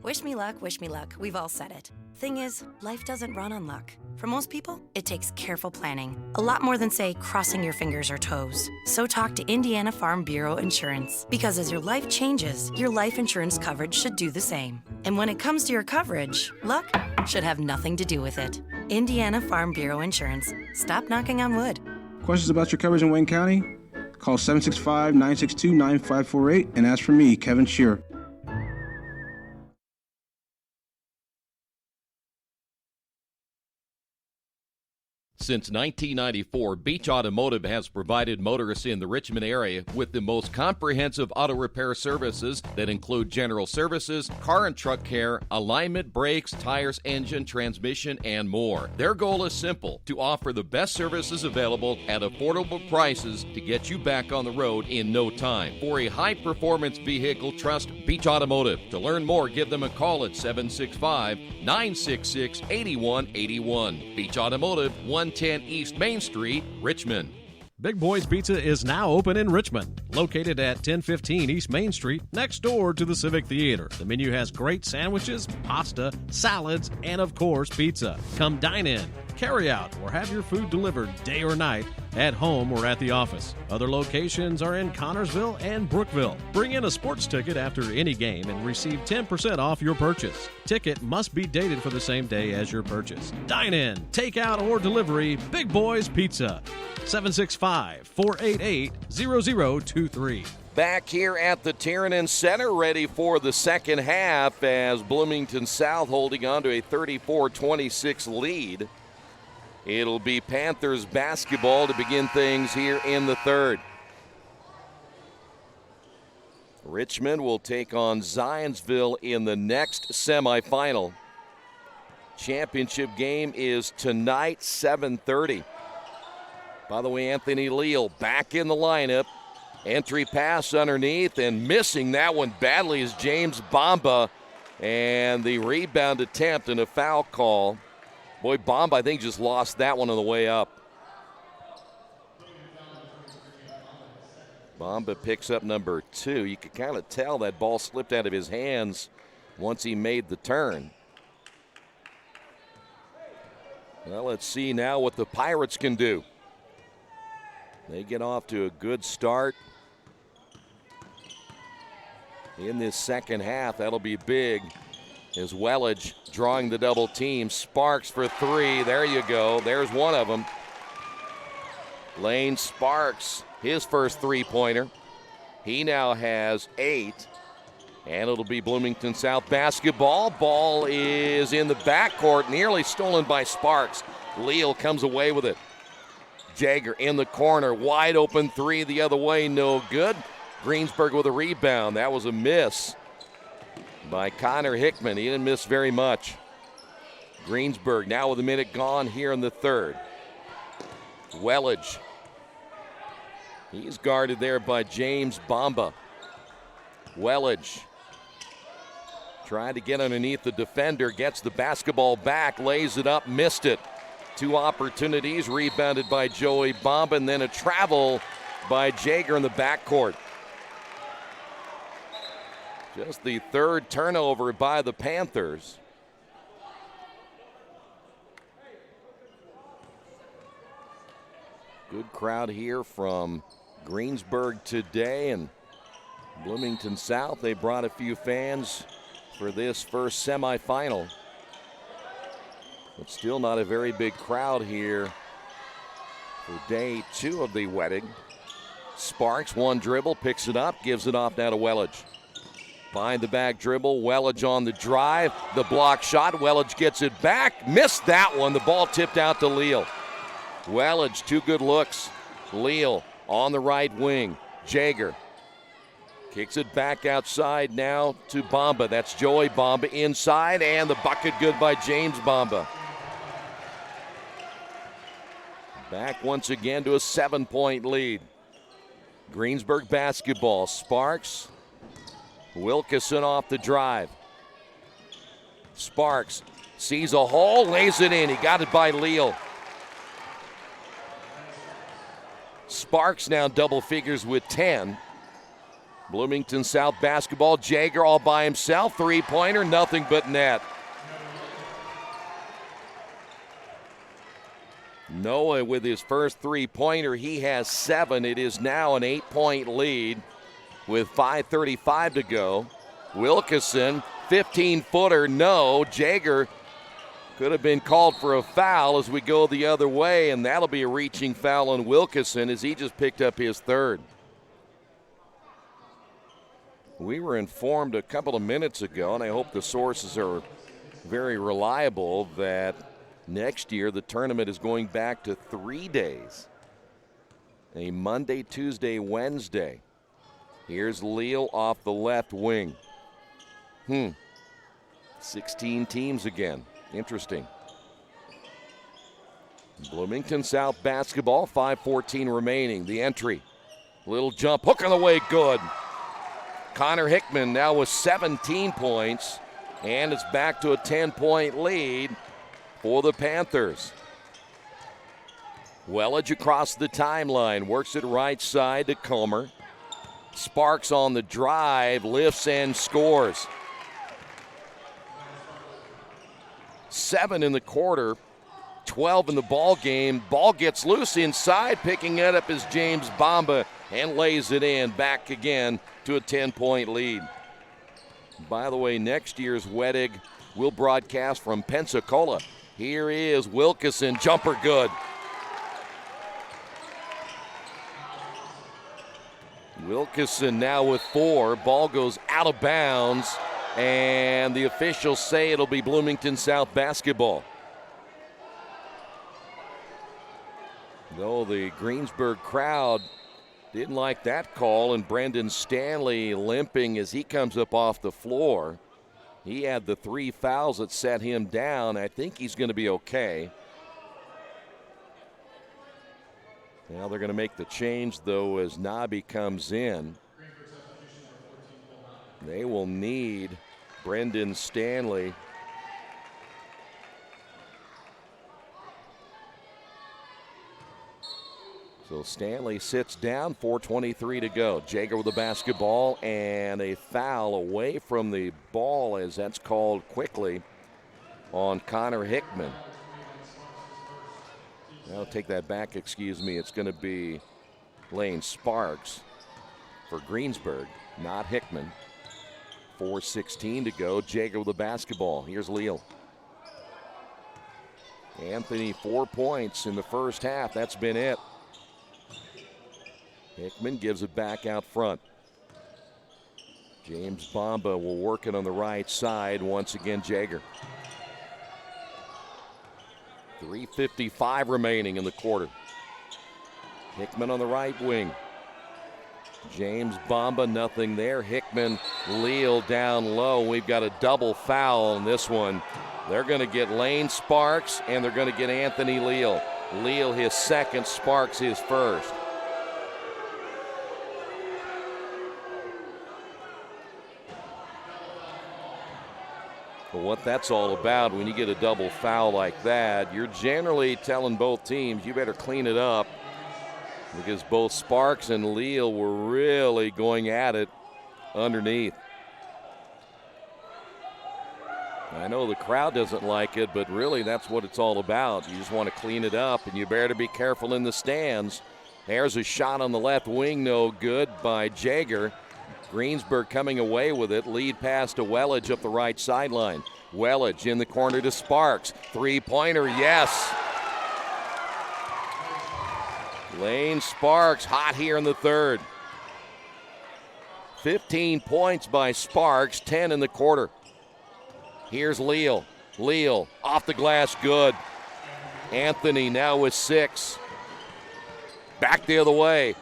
Wish me luck, wish me luck. We've all said it. Thing is, life doesn't run on luck. For most people, it takes careful planning. A lot more than, say, crossing your fingers or toes. So talk to Indiana Farm Bureau Insurance. Because as your life changes, your life insurance coverage should do the same. And when it comes to your coverage, luck should have nothing to do with it. Indiana Farm Bureau Insurance. Stop knocking on wood. Questions about your coverage in Wayne County? Call 765-962-9548 and ask for me, Kevin Shearer. Since 1994, Beach Automotive has provided motorists in the Richmond area with the most comprehensive auto repair services that include general services, car and truck care, alignment, brakes, tires, engine, transmission, and more. Their goal is simple: to offer the best services available at affordable prices to get you back on the road in no time. For a high-performance vehicle, trust Beach Automotive. To learn more, give them a call at 765-966-8181. Beach Automotive, 110 East Main Street, Richmond. Big Boy's Pizza is now open in Richmond, located at 1015 East Main Street, next door to the Civic Theater. The menu has great sandwiches, pasta, salads, and of course, pizza. Come dine in, carry out, or have your food delivered day or night, at home or at the office. Other locations are in Connorsville and Brookville. Bring in a sports ticket after any game and receive 10% off your purchase. Ticket must be dated for the same day as your purchase. Dine in, take out, or delivery. Big Boy's Pizza. 765-488-0023. Back here at the Tiernan Center, ready for the second half as Bloomington South holding on to a 34-26 lead. It'll be Panthers basketball to begin things here in the third. Richmond will take on Zionsville in the next semifinal. Championship game is tonight, 7:30. By the way, Anthony Leal back in the lineup. Entry pass underneath, and missing that one badly is James Bamba. And the rebound attempt and a foul call Boy, Bomb, I think, just lost that one on the way up. Bomba picks up number 2. You could kind of tell that ball slipped out of his hands once he made the turn. Well, let's see now what the Pirates can do. They get off to a good start in this second half. That'll be big as Wettig drawing the double team. Sparks for 3. There you go. There's one of them. Lane Sparks, his first three-pointer. He now has 8. And it'll be Bloomington South basketball. Ball is in the backcourt, nearly stolen by Sparks. Leal comes away with it. Jager in the corner, wide open 3 the other way, no good. Greensburg with a rebound. That was a miss by Connor Hickman. He didn't miss very much. Greensburg now with a minute gone here in the third. Wettig. He's guarded there by James Bomba. Wettig trying to get underneath the defender, gets the basketball back, lays it up, missed it. 2 opportunities, rebounded by Joey Bomba, and then a travel by Jager in the backcourt. Just the 3rd turnover by the Panthers. Good crowd here from Greensburg today, and Bloomington South, they brought a few fans for this first semifinal. But still not a very big crowd here for day 2 of the Wettig. Sparks, one dribble, picks it up, gives it off now to Wettig. Behind the back dribble, Wettig on the drive, the block shot, Wettig gets it back, missed that one, the ball tipped out to Leal. Wettig, 2 good looks. Leal on the right wing, Jager. Kicks it back outside now to Bomba. That's Joey Bomba inside, and the bucket good by James Bomba. Back once again to a 7-point lead. Greensburg basketball. Sparks. Wilkeson off the drive. Sparks sees a hole, lays it in. He got it by Leal. Sparks now double figures with 10. Bloomington South basketball. Jager all by himself. 3-pointer, nothing but net. Noah with his first 3-pointer. He has 7. It is now an 8-point lead with 5:35 to go. Wilkeson, 15-footer, no. Jager could have been called for a foul as we go the other way, and that'll be a reaching foul on Wilkeson as he just picked up his 3rd. We were informed a couple of minutes ago, and I hope the sources are very reliable, that next year the tournament is going back to 3 days. A Monday, Tuesday, Wednesday. Here's Leal off the left wing. 16 teams again. Interesting. Bloomington South basketball, 5:14 remaining. The entry. Little jump, hook on the way, good. Connor Hickman now with 17 points, and it's back to a 10-point lead for the Panthers. Wettig across the timeline, works it right side to Comer. Sparks on the drive, lifts and scores. 7 in the quarter, 12 in the ball game. Ball gets loose inside, picking it up is James Bomba and lays it in. Back again to a 10-point lead. By the way, next year's Wettig will broadcast from Pensacola. Here is Wilkeson, jumper good. Wilkeson now with 4. Ball goes out of bounds, and the officials say it'll be Bloomington South basketball. Though the Greensburg crowd didn't like that call, and Brendan Stanley limping as he comes up off the floor. He had the 3 fouls that set him down. I think he's going to be okay. Now they're going to make the change, though, as Nabi comes in. They will need Brendan Stanley So Stanley sits down, 4:23 to go. Jaeger with the basketball and a foul away from the ball as that's called quickly on Connor Hickman. I'll take that back, excuse me. It's going to be Lane Sparks for Greensburg, not Hickman. 4:16 to go. Jaeger with the basketball. Here's Leal. Anthony, 4 points in the first half. That's been it. Hickman gives it back out front. James Bamba will work it on the right side. Once again, Jaeger. 3:55 remaining in the quarter. Hickman on the right wing. James Bamba, nothing there. Hickman, Leal down low. We've got a double foul on this one. They're going to get Lane Sparks, and they're going to get Anthony Leal. Leal his second, Sparks his first. But what that's all about, when you get a double foul like that, you're generally telling both teams you better clean it up, because both Sparks and Leal were really going at it underneath. I know the crowd doesn't like it, but really that's what it's all about. You just want to clean it up, and you better be careful in the stands. There's a shot on the left wing, no good by Jaeger. Greensburg coming away with it. Lead pass to Wettig up the right sideline. Wettig in the corner to Sparks. Three-pointer, yes. Lane Sparks hot here in the third. 15 points by Sparks, 10 in the quarter. Here's Leal. Leal off the glass, good. Anthony now with 6. Back the other way.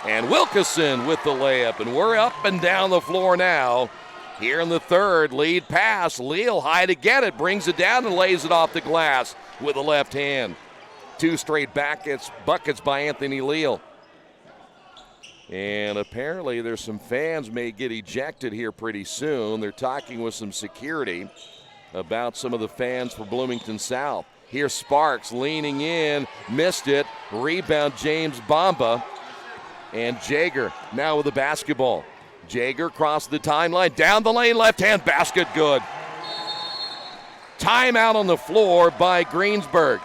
And Wilkeson with the layup. And we're up and down the floor now. Here in the third, lead pass. Leal high to get it. Brings it down and lays it off the glass with the left hand. 2 straight buckets by Anthony Leal. And apparently there's some fans may get ejected here pretty soon. They're talking with some security about some of the fans for Bloomington South. Here's Sparks leaning in, missed it. Rebound James Bamba. And Jaeger now with the basketball. Jaeger crossed the timeline, down the lane, left hand basket, good. Timeout on the floor by Greensburg.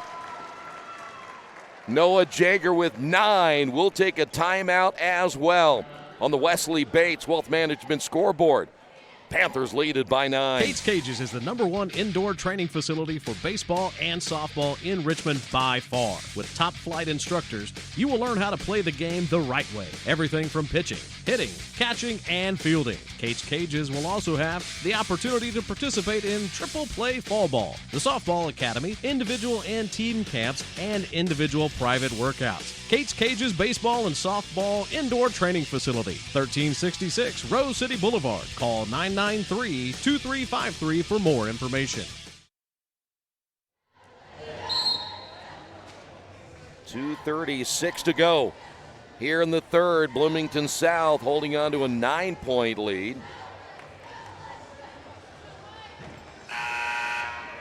Noah Jaeger with 9 will take a timeout as well on the Wesley Bates Wealth Management scoreboard. Panthers lead it by 9. Kate's Cages is the #1 indoor training facility for baseball and softball in Richmond by far. With top flight instructors, you will learn how to play the game the right way. Everything from pitching, hitting, catching, and fielding. Kate's Cages will also have the opportunity to participate in triple play fall ball, the softball academy, individual and team camps, and individual private workouts. Kate's Cages Baseball and Softball Indoor Training Facility, 1366 Rose City Boulevard. Call 993-2353 for more information. 2:36 to go. Here in the third, Bloomington South holding on to a 9-point lead.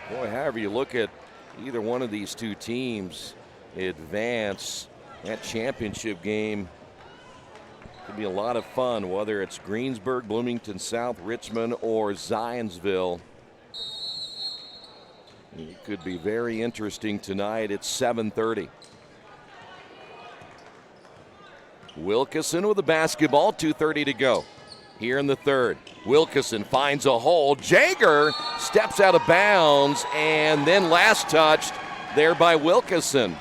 Boy, however you look at either one of these two teams advance, that championship game could be a lot of fun, whether it's Greensburg, Bloomington South, Richmond, or Zionsville. It could be very interesting tonight. It's 7:30. Wilkeson with the basketball, 2:30 to go. Here in the third, Wilkeson finds a hole. Jaeger steps out of bounds, and then last touched there by Wilkeson.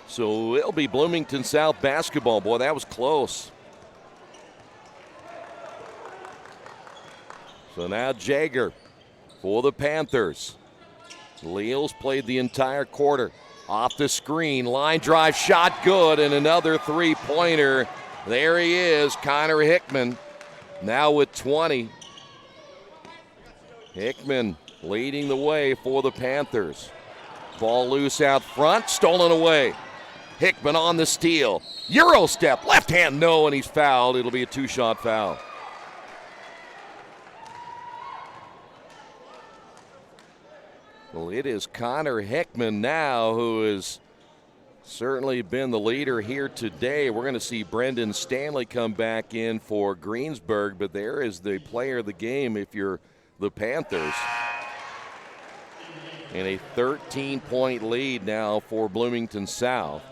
So it'll be Bloomington South basketball. Boy, that was close. So now Jaeger for the Panthers. Leal's played the entire quarter. Off the screen, line drive shot, good, and another three-pointer. There he is, Connor Hickman, now with 20. Hickman leading the way for the Panthers. Ball loose out front, stolen away. Hickman on the steal. Euro step, left hand, no, and he's fouled. It'll be a 2-shot foul. Well, it is Connor Hickman now who has certainly been the leader here today. We're going to see Brendan Stanley come back in for Greensburg, but there is the player of the game if you're the Panthers. And a 13-point lead now for Bloomington South.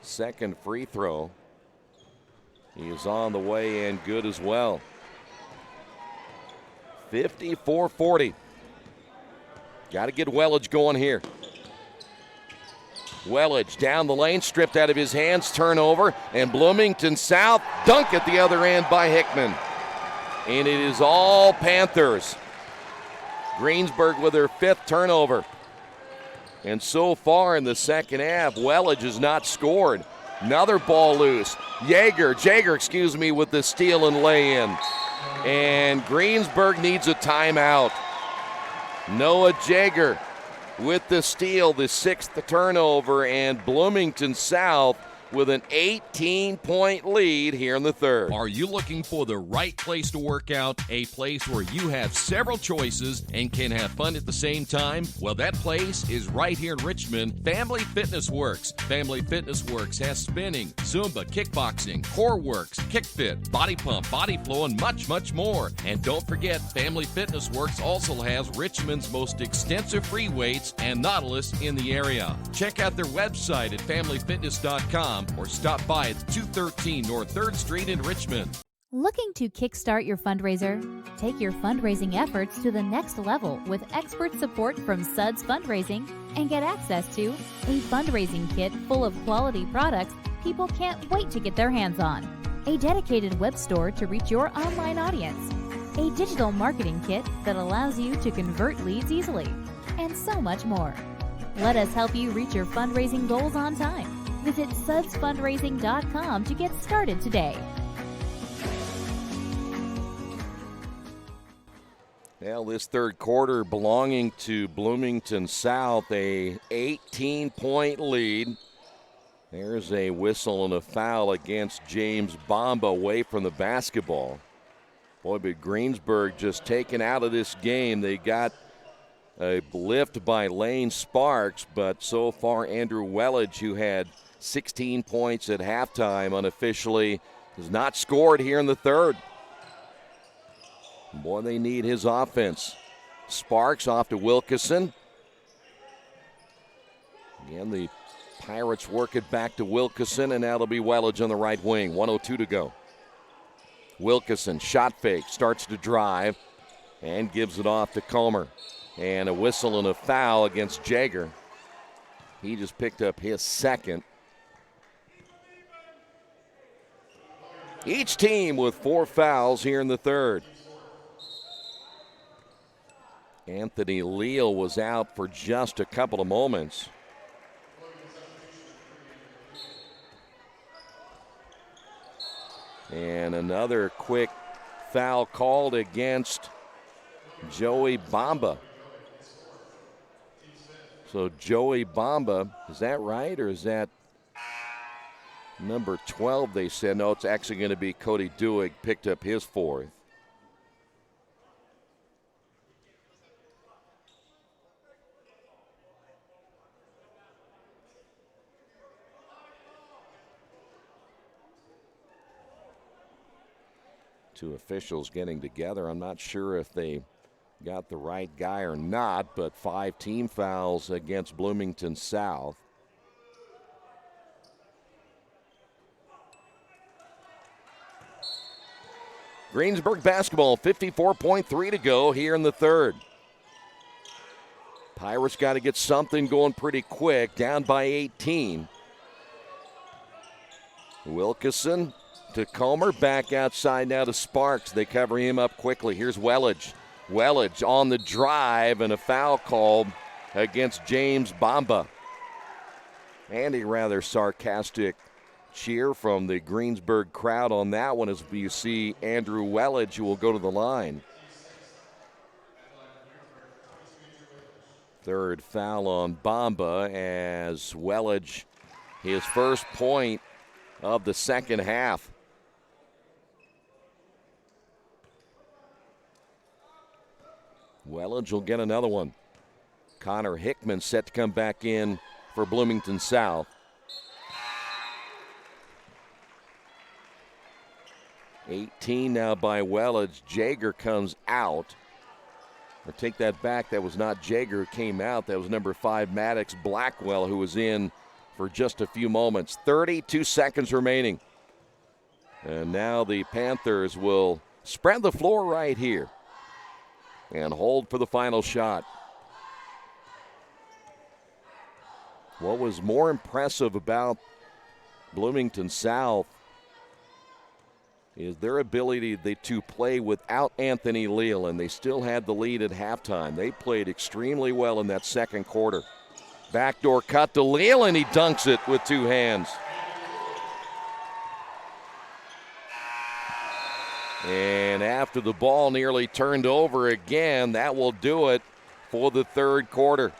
Second free throw. He is on the way and good as well. 54-40. Got to get Wettig going here. Wettig down the lane, stripped out of his hands, turnover, and Bloomington South dunk at the other end by Hickman. And it is all Panthers. Greensburg with their 5th turnover. And so far in the second half, Wettig has not scored. Another ball loose. Jaeger with the steal and lay-in. And Greensburg needs a timeout. Noah Jaeger with the steal, the 6th turnover, and Bloomington South with an 18-point lead here in the third. Are you looking for the right place to work out? A place where you have several choices and can have fun at the same time? Well, that place is right here in Richmond, Family Fitness Works. Family Fitness Works has spinning, Zumba, kickboxing, core works, kick fit, body pump, body flow, and much, much more. And don't forget, Family Fitness Works also has Richmond's most extensive free weights and Nautilus in the area. Check out their website at familyfitness.com or stop by at 213 North 3rd Street in Richmond. Looking to kickstart your fundraiser? Take your fundraising efforts to the next level with expert support from Suds Fundraising and get access to a fundraising kit full of quality products people can't wait to get their hands on, a dedicated web store to reach your online audience, a digital marketing kit that allows you to convert leads easily, and so much more. Let us help you reach your fundraising goals on time. Visit sudsfundraising.com to get started today. Well, this third quarter belonging to Bloomington South, a 18-point lead. There's a whistle and a foul against James Bomba away from the basketball. Boy, but Greensburg just taken out of this game. They got a lift by Lane Sparks, but so far Andrew Wettig, who had 16 points at halftime unofficially, has not scored here in the third. Boy, they need his offense. Sparks off to Wilkeson. Again, the Pirates work it back to Wilkeson, and now it'll be Wettig on the right wing. 1:02 to go. Wilkeson, shot fake, starts to drive, and gives it off to Comer. And a whistle and a foul against Jaeger. He just picked up his second. Each team with 4 fouls here in the third. Anthony Leal was out for just a couple of moments. And another quick foul called against Joey Bomba. So Joey Bomba, is that right, or is that number 12 they said? No, it's actually going to be Cody Dewig, picked up his 4th. Two officials getting together. I'm not sure if they got the right guy or not, but 5 team fouls against Bloomington South. Greensburg basketball, 54.3 to go here in the third. Pirates got to get something going pretty quick, down by 18. Wilkeson to Comer, back outside now to Sparks. They cover him up quickly. Here's Wettig. Wettig on the drive, and a foul called against James Bomba. And a rather sarcastic cheer from the Greensburg crowd on that one as you see Andrew Wettig, who will go to the line. Third foul on Bomba as Wettig, his first point of the second half. Wellage will get another one. Connor Hickman set to come back in for Bloomington South. 18 now by Wellage. Jager comes out. Or take that back, that was not Jager who came out. That was number 5, Maddox Blackwell, who was in for just a few moments. 32 seconds remaining. And now the Panthers will spread the floor right here and hold for the final shot. What was more impressive about Bloomington South is their ability to play without Anthony Leal, and they still had the lead at halftime. They played extremely well in that second quarter. Backdoor cut to Leal, and he dunks it with 2 hands. And after the ball nearly turned over again, that will do it for the third quarter.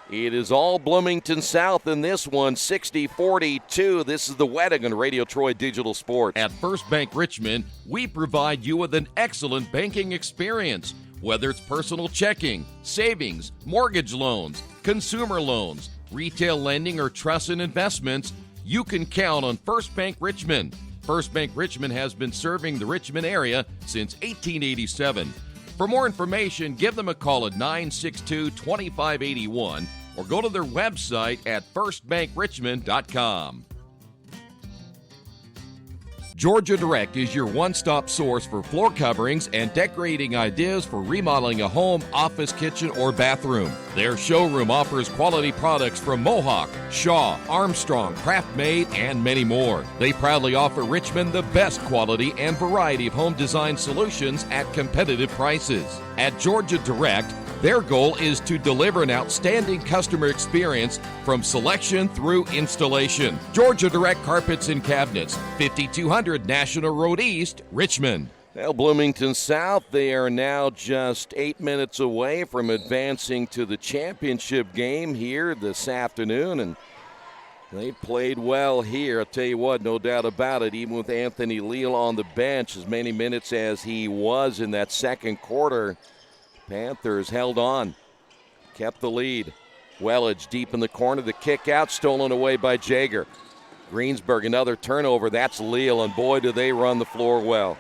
It is all Bloomington South in this one, 60-42. This is the Wettig on Radio Troy Digital Sports. At First Bank Richmond, we provide you with an excellent banking experience. Whether it's personal checking, savings, mortgage loans, consumer loans, retail lending, or trust and investments, you can count on First Bank Richmond. First Bank Richmond has been serving the Richmond area since 1887. For more information, give them a call at 962-2581 or go to their website at firstbankrichmond.com. Georgia Direct is your one-stop source for floor coverings and decorating ideas for remodeling a home, office, kitchen, or bathroom. Their showroom offers quality products from Mohawk, Shaw, Armstrong, Craft Made, and many more. They proudly offer Richmond the best quality and variety of home design solutions at competitive prices. At Georgia Direct, their goal is to deliver an outstanding customer experience from selection through installation. Georgia Direct Carpets and Cabinets, 5200 National Road East, Richmond. Well, Bloomington South, they are now just 8 minutes away from advancing to the championship game here this afternoon, and they played well here. I'll tell you what, no doubt about it, even with Anthony Leal on the bench, as many minutes as he was in that second quarter, Panthers held on, kept the lead. Wellage deep in the corner, the kick out, stolen away by Jager. Greensburg, another turnover, that's Leal, and boy, do they run the floor well.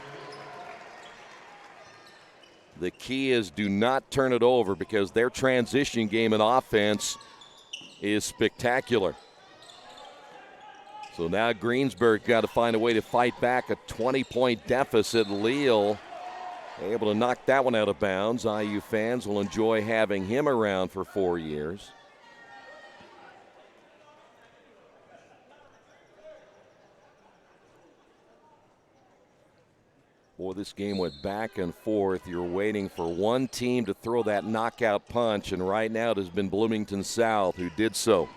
The key is do not turn it over because their transition game and offense is spectacular. So now Greensburg got to find a way to fight back a 20-point deficit. Leal able to knock that one out of bounds. IU fans will enjoy having him around for 4 years. Boy, this game went back and forth. You're waiting for one team to throw that knockout punch, and right now it has been Bloomington South who did so.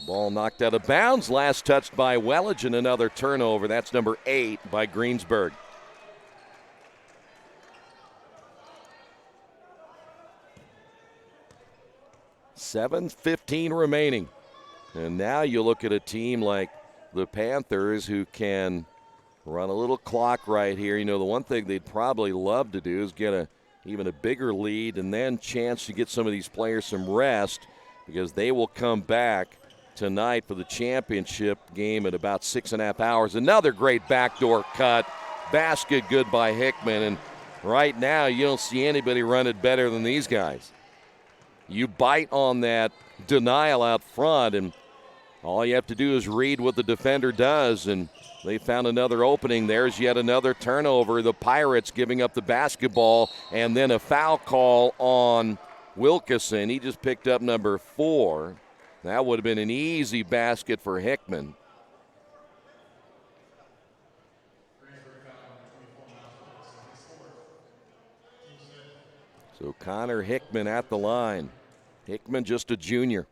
Ball knocked out of bounds. Last touched by Wellage, and another turnover. That's number 8 by Greensburg. $7:15 remaining. And now you look at a team like the Panthers who can run a little clock right here. You know, the one thing they'd probably love to do is get even a bigger lead and then chance to get some of these players some rest because they will come back tonight for the championship game in about 6.5 hours. Another great backdoor cut. Basket good by Hickman. And right now you don't see anybody run it better than these guys. You bite on that denial out front, and all you have to do is read what the defender does, and they found another opening. There's yet another turnover. The Pirates giving up the basketball, and then a foul call on Wilkeson. He just picked up number 4. That would have been an easy basket for Hickman. So Connor Hickman at the line. Hickman just a junior.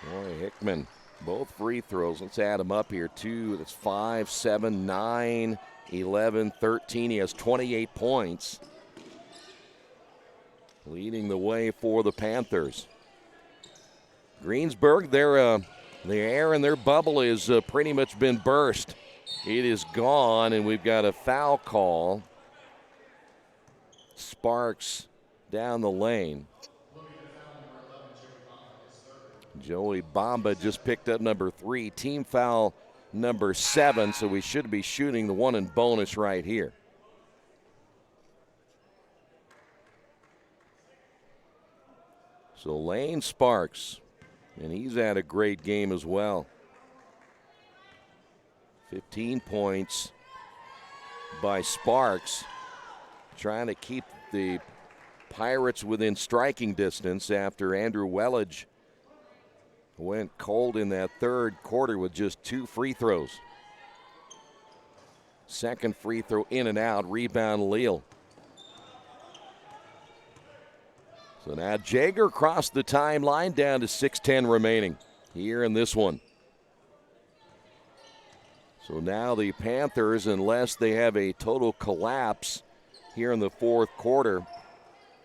Boy, Hickman, both free throws. Let's add them up here. 2, that's 5, 7, 9, 11, 13. He has 28 points. Leading the way for the Panthers. Greensburg, the air in their bubble is pretty much been burst. It is gone, and we've got a foul call. Sparks down the lane. Joey Bamba just picked up number 3, team foul number 7, so we should be shooting the one in bonus right here. So Lane Sparks, and he's had a great game as well. 15 points by Sparks, trying to keep the Pirates within striking distance after Andrew Wettig went cold in that third quarter with just 2 free throws. Second free throw in and out, rebound Leal. So now Jaeger crossed the timeline, down to 6:10 remaining here in this one. So now the Panthers, unless they have a total collapse here in the fourth quarter,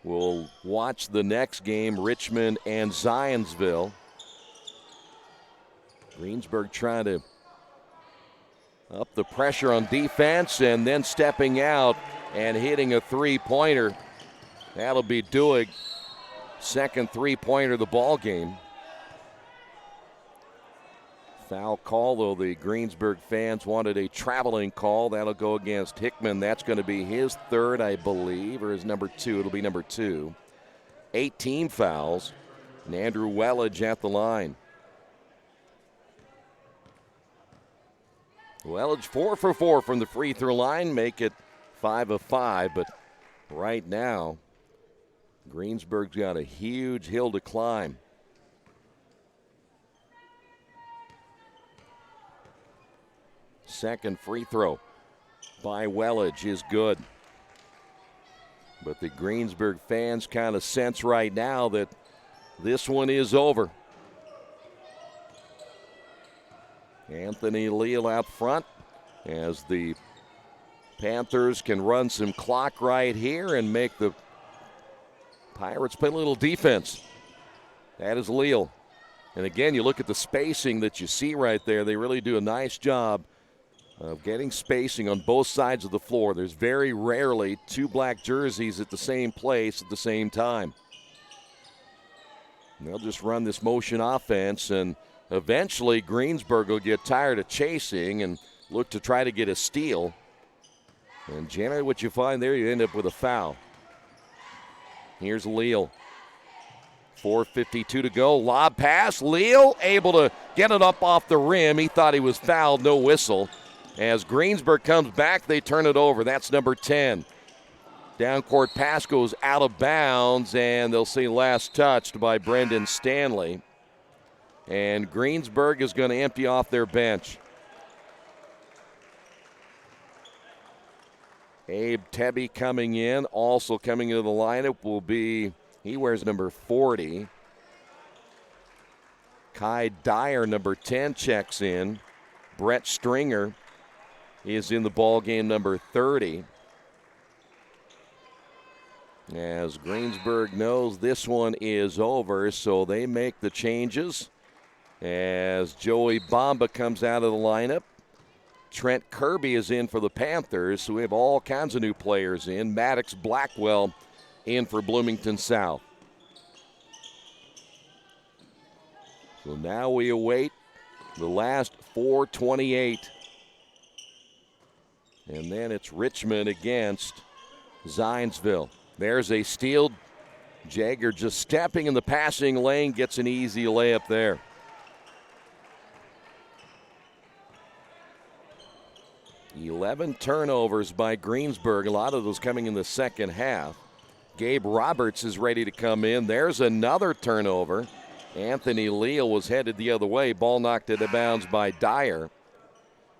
will watch the next game, Richmond and Zionsville. Greensburg trying to up the pressure on defense and then stepping out and hitting a three-pointer. That'll be Duig. Second three-pointer of the ball game. Foul call, though the Greensburg fans wanted a traveling call. That'll go against Hickman. That's going to be his third, I believe, or his number 2. It'll be number 2. 18 fouls, and Andrew Wettig at the line. Wettig 4 for 4 from the free throw line, make it 5 of 5, but right now, Greensburg's got a huge hill to climb. Second free throw by Wettig is good. But the Greensburg fans kind of sense right now that this one is over. Anthony Leal out front as the Panthers can run some clock right here and make the Pirates play a little defense. That is Leal. And again, you look at the spacing that you see right there. They really do a nice job of getting spacing on both sides of the floor. There's very rarely 2 black jerseys at the same place at the same time. And they'll just run this motion offense, and eventually Greensburg will get tired of chasing and look to try to get a steal. And generally what you find there, you end up with a foul. Here's Leal. 4:52 to go. Lob pass. Leal able to get it up off the rim. He thought he was fouled. No whistle. As Greensburg comes back, they turn it over. That's number 10. Down court pass goes out of bounds, and they'll see last touched by Brendan Stanley. And Greensburg is going to empty off their bench. Abe Tebby coming in. Also coming into the lineup will be, he wears number 40. Kai Dyer, number 10, checks in. Brett Stringer is in the ball game, number 30. As Greensburg knows this one is over, so they make the changes. As Joey Bamba comes out of the lineup. Trent Kirby is in for the Panthers, so we have all kinds of new players in. Maddox Blackwell in for Bloomington South. So now we await the last 4:28. And then it's Richmond against Zionsville. There's a steal. Jaeger just stepping in the passing lane, gets an easy layup there. $11 turnovers by Greensburg, a lot of those coming in the second half. Gabe Roberts is ready to come in. There's another turnover. Anthony Leal was headed the other way. Ball knocked out of bounds by Dyer.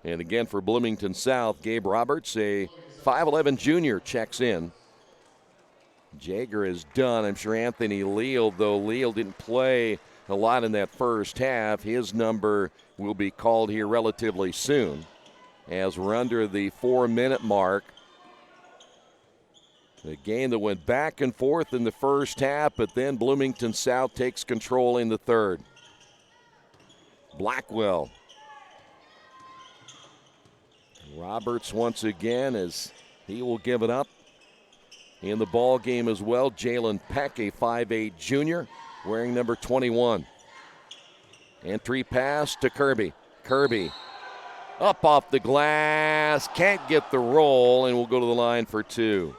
And again for Bloomington South, Gabe Roberts, a 5'11 junior, checks in. Jaeger is done. I'm sure Anthony Leal, though Leal didn't play a lot in that first half, his number will be called here relatively soon. As we're under the 4-minute mark. A game that went back and forth in the first half, but then Bloomington South takes control in the third. Blackwell. Roberts once again as he will give it up. In the ball game as well, Jalen Peck, a 5'8 junior, wearing number 21. Entry pass to Kirby. Kirby up off the glass, can't get the roll, and will go to the line for two.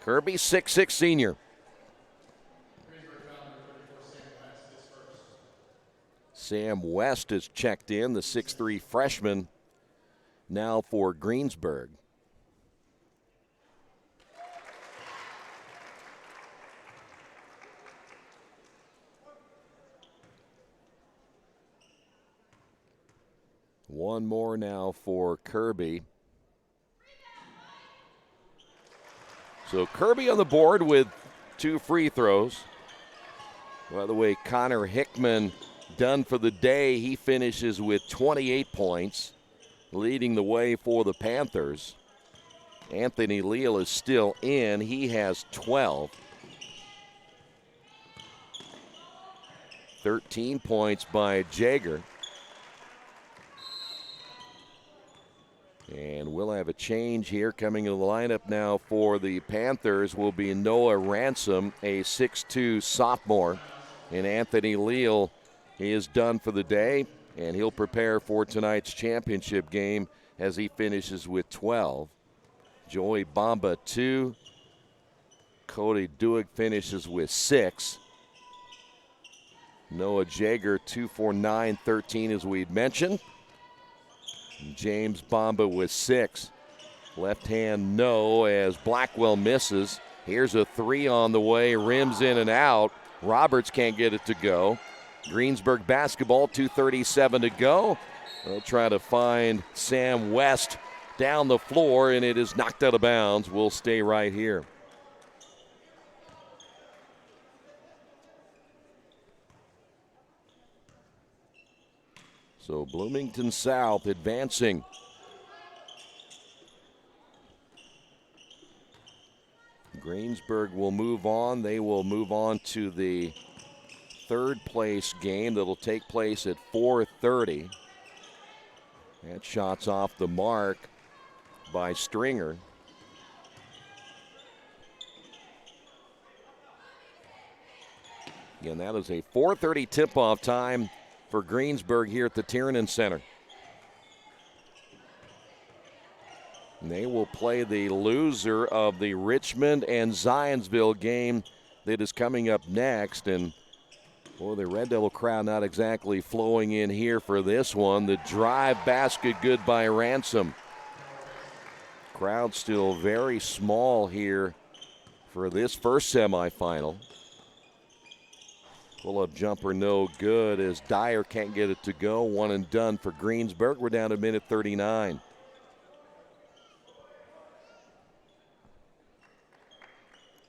Kirby, 6'6 senior. Sam West is checked in, the 6'3 freshman, now for Greensburg. One more now for Kirby. So Kirby on the board with 2 free throws. By the way, Connor Hickman done for the day. He finishes with 28 points, leading the way for the Panthers. Anthony Leal is still in. He has 12. 13 points by Jaeger. And we'll have a change here. Coming into the lineup now for the Panthers will be Noah Ransom, a 6'2 sophomore. And Anthony Leal is done for the day, and he'll prepare for tonight's championship game as he finishes with 12. Joey Bamba, 2. Cody Duig finishes with 6. Noah Jaeger, 2 for 9, 13 as we'd mentioned. James Bamba with 6. Left hand no as Blackwell misses. Here's a 3 on the way, rims in and out. Roberts can't get it to go. Greensburg basketball, 2:37 to go. They'll try to find Sam West down the floor, and it is knocked out of bounds. We'll stay right here. So Bloomington South advancing. Greensburg will move on. They will move on to the third place game that'll take place at 4:30. That shot's off the mark by Stringer. Again, that is a 4:30 tip-off time for Greensburg here at the Tiernan Center. And they will play the loser of the Richmond and Zionsville game that is coming up next. And boy, the Red Devil crowd not exactly flowing in here for this one. The drive basket good by Ransom. Crowd still very small here for this first semifinal. Pull-up jumper no good as Dyer can't get it to go. One and done for Greensburg. We're down to minute 39.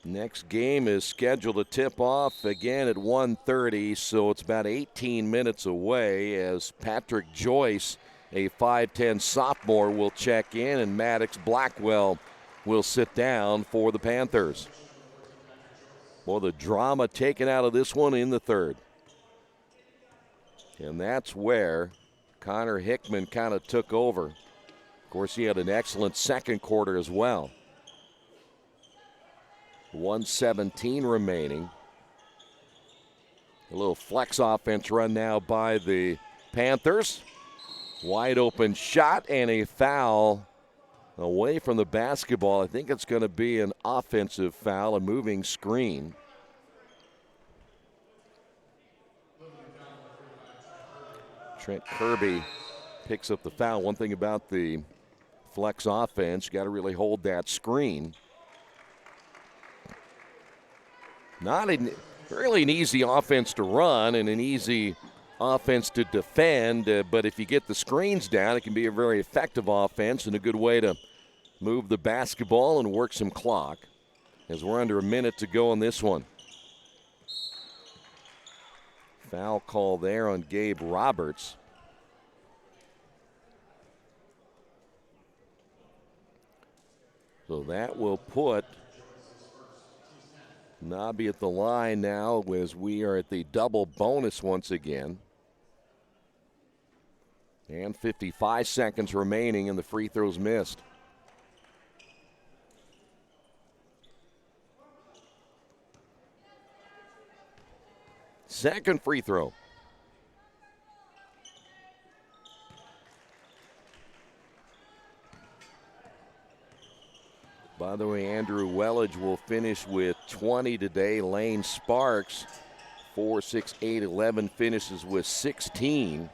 Next game is scheduled to tip off again at 1:30, so it's about 18 minutes away as Patrick Joyce, a 5'10 sophomore, will check in, and Maddox Blackwell will sit down for the Panthers. Well, the drama taken out of this one in the third. And that's where Connor Hickman kind of took over. Of course, he had an excellent second quarter as well. 1:17 remaining. A little flex offense run now by the Panthers. Wide open shot and a foul away from the basketball. I think it's going to be an offensive foul, a moving screen. Trent Kirby picks up the foul. One thing about the flex offense, you got to really hold that screen. Not really an easy offense to run and an easy offense to defend, but if you get the screens down, it can be a very effective offense and a good way to move the basketball and work some clock as we're under a minute to go on this one. Foul call there on Gabe Roberts. So that will put Nobby at the line now as we are at the double bonus once again. And 55 seconds remaining and the free throws missed. Second free throw. By the way, Andrew Wellage will finish with 20 today. Lane Sparks, 4, 6, 8, 11, finishes with 16.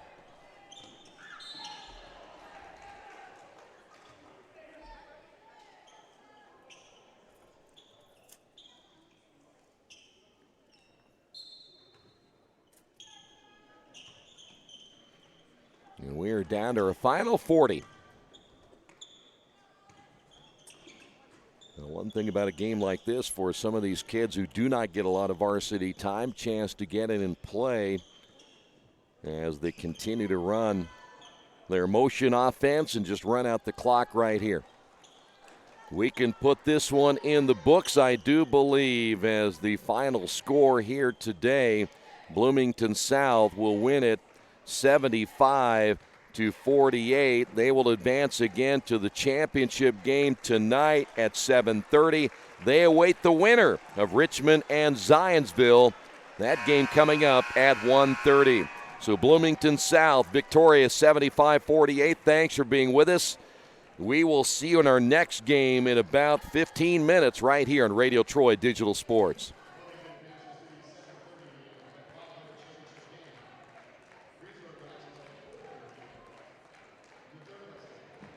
And we are down to our final 40. Now, one thing about a game like this for some of these kids who do not get a lot of varsity time, chance to get in and play as they continue to run their motion offense and just run out the clock right here. We can put this one in the books, I do believe, as the final score here today. Bloomington South will win it 75-48. They will advance again to the championship game tonight at 7:30. They await the winner of Richmond and Zionsville. That game coming up at 1:30. So Bloomington South victorious 75-48. Thanks for being with us. We will see you in our next game in about 15 minutes right here on Radio Troy Digital Sports.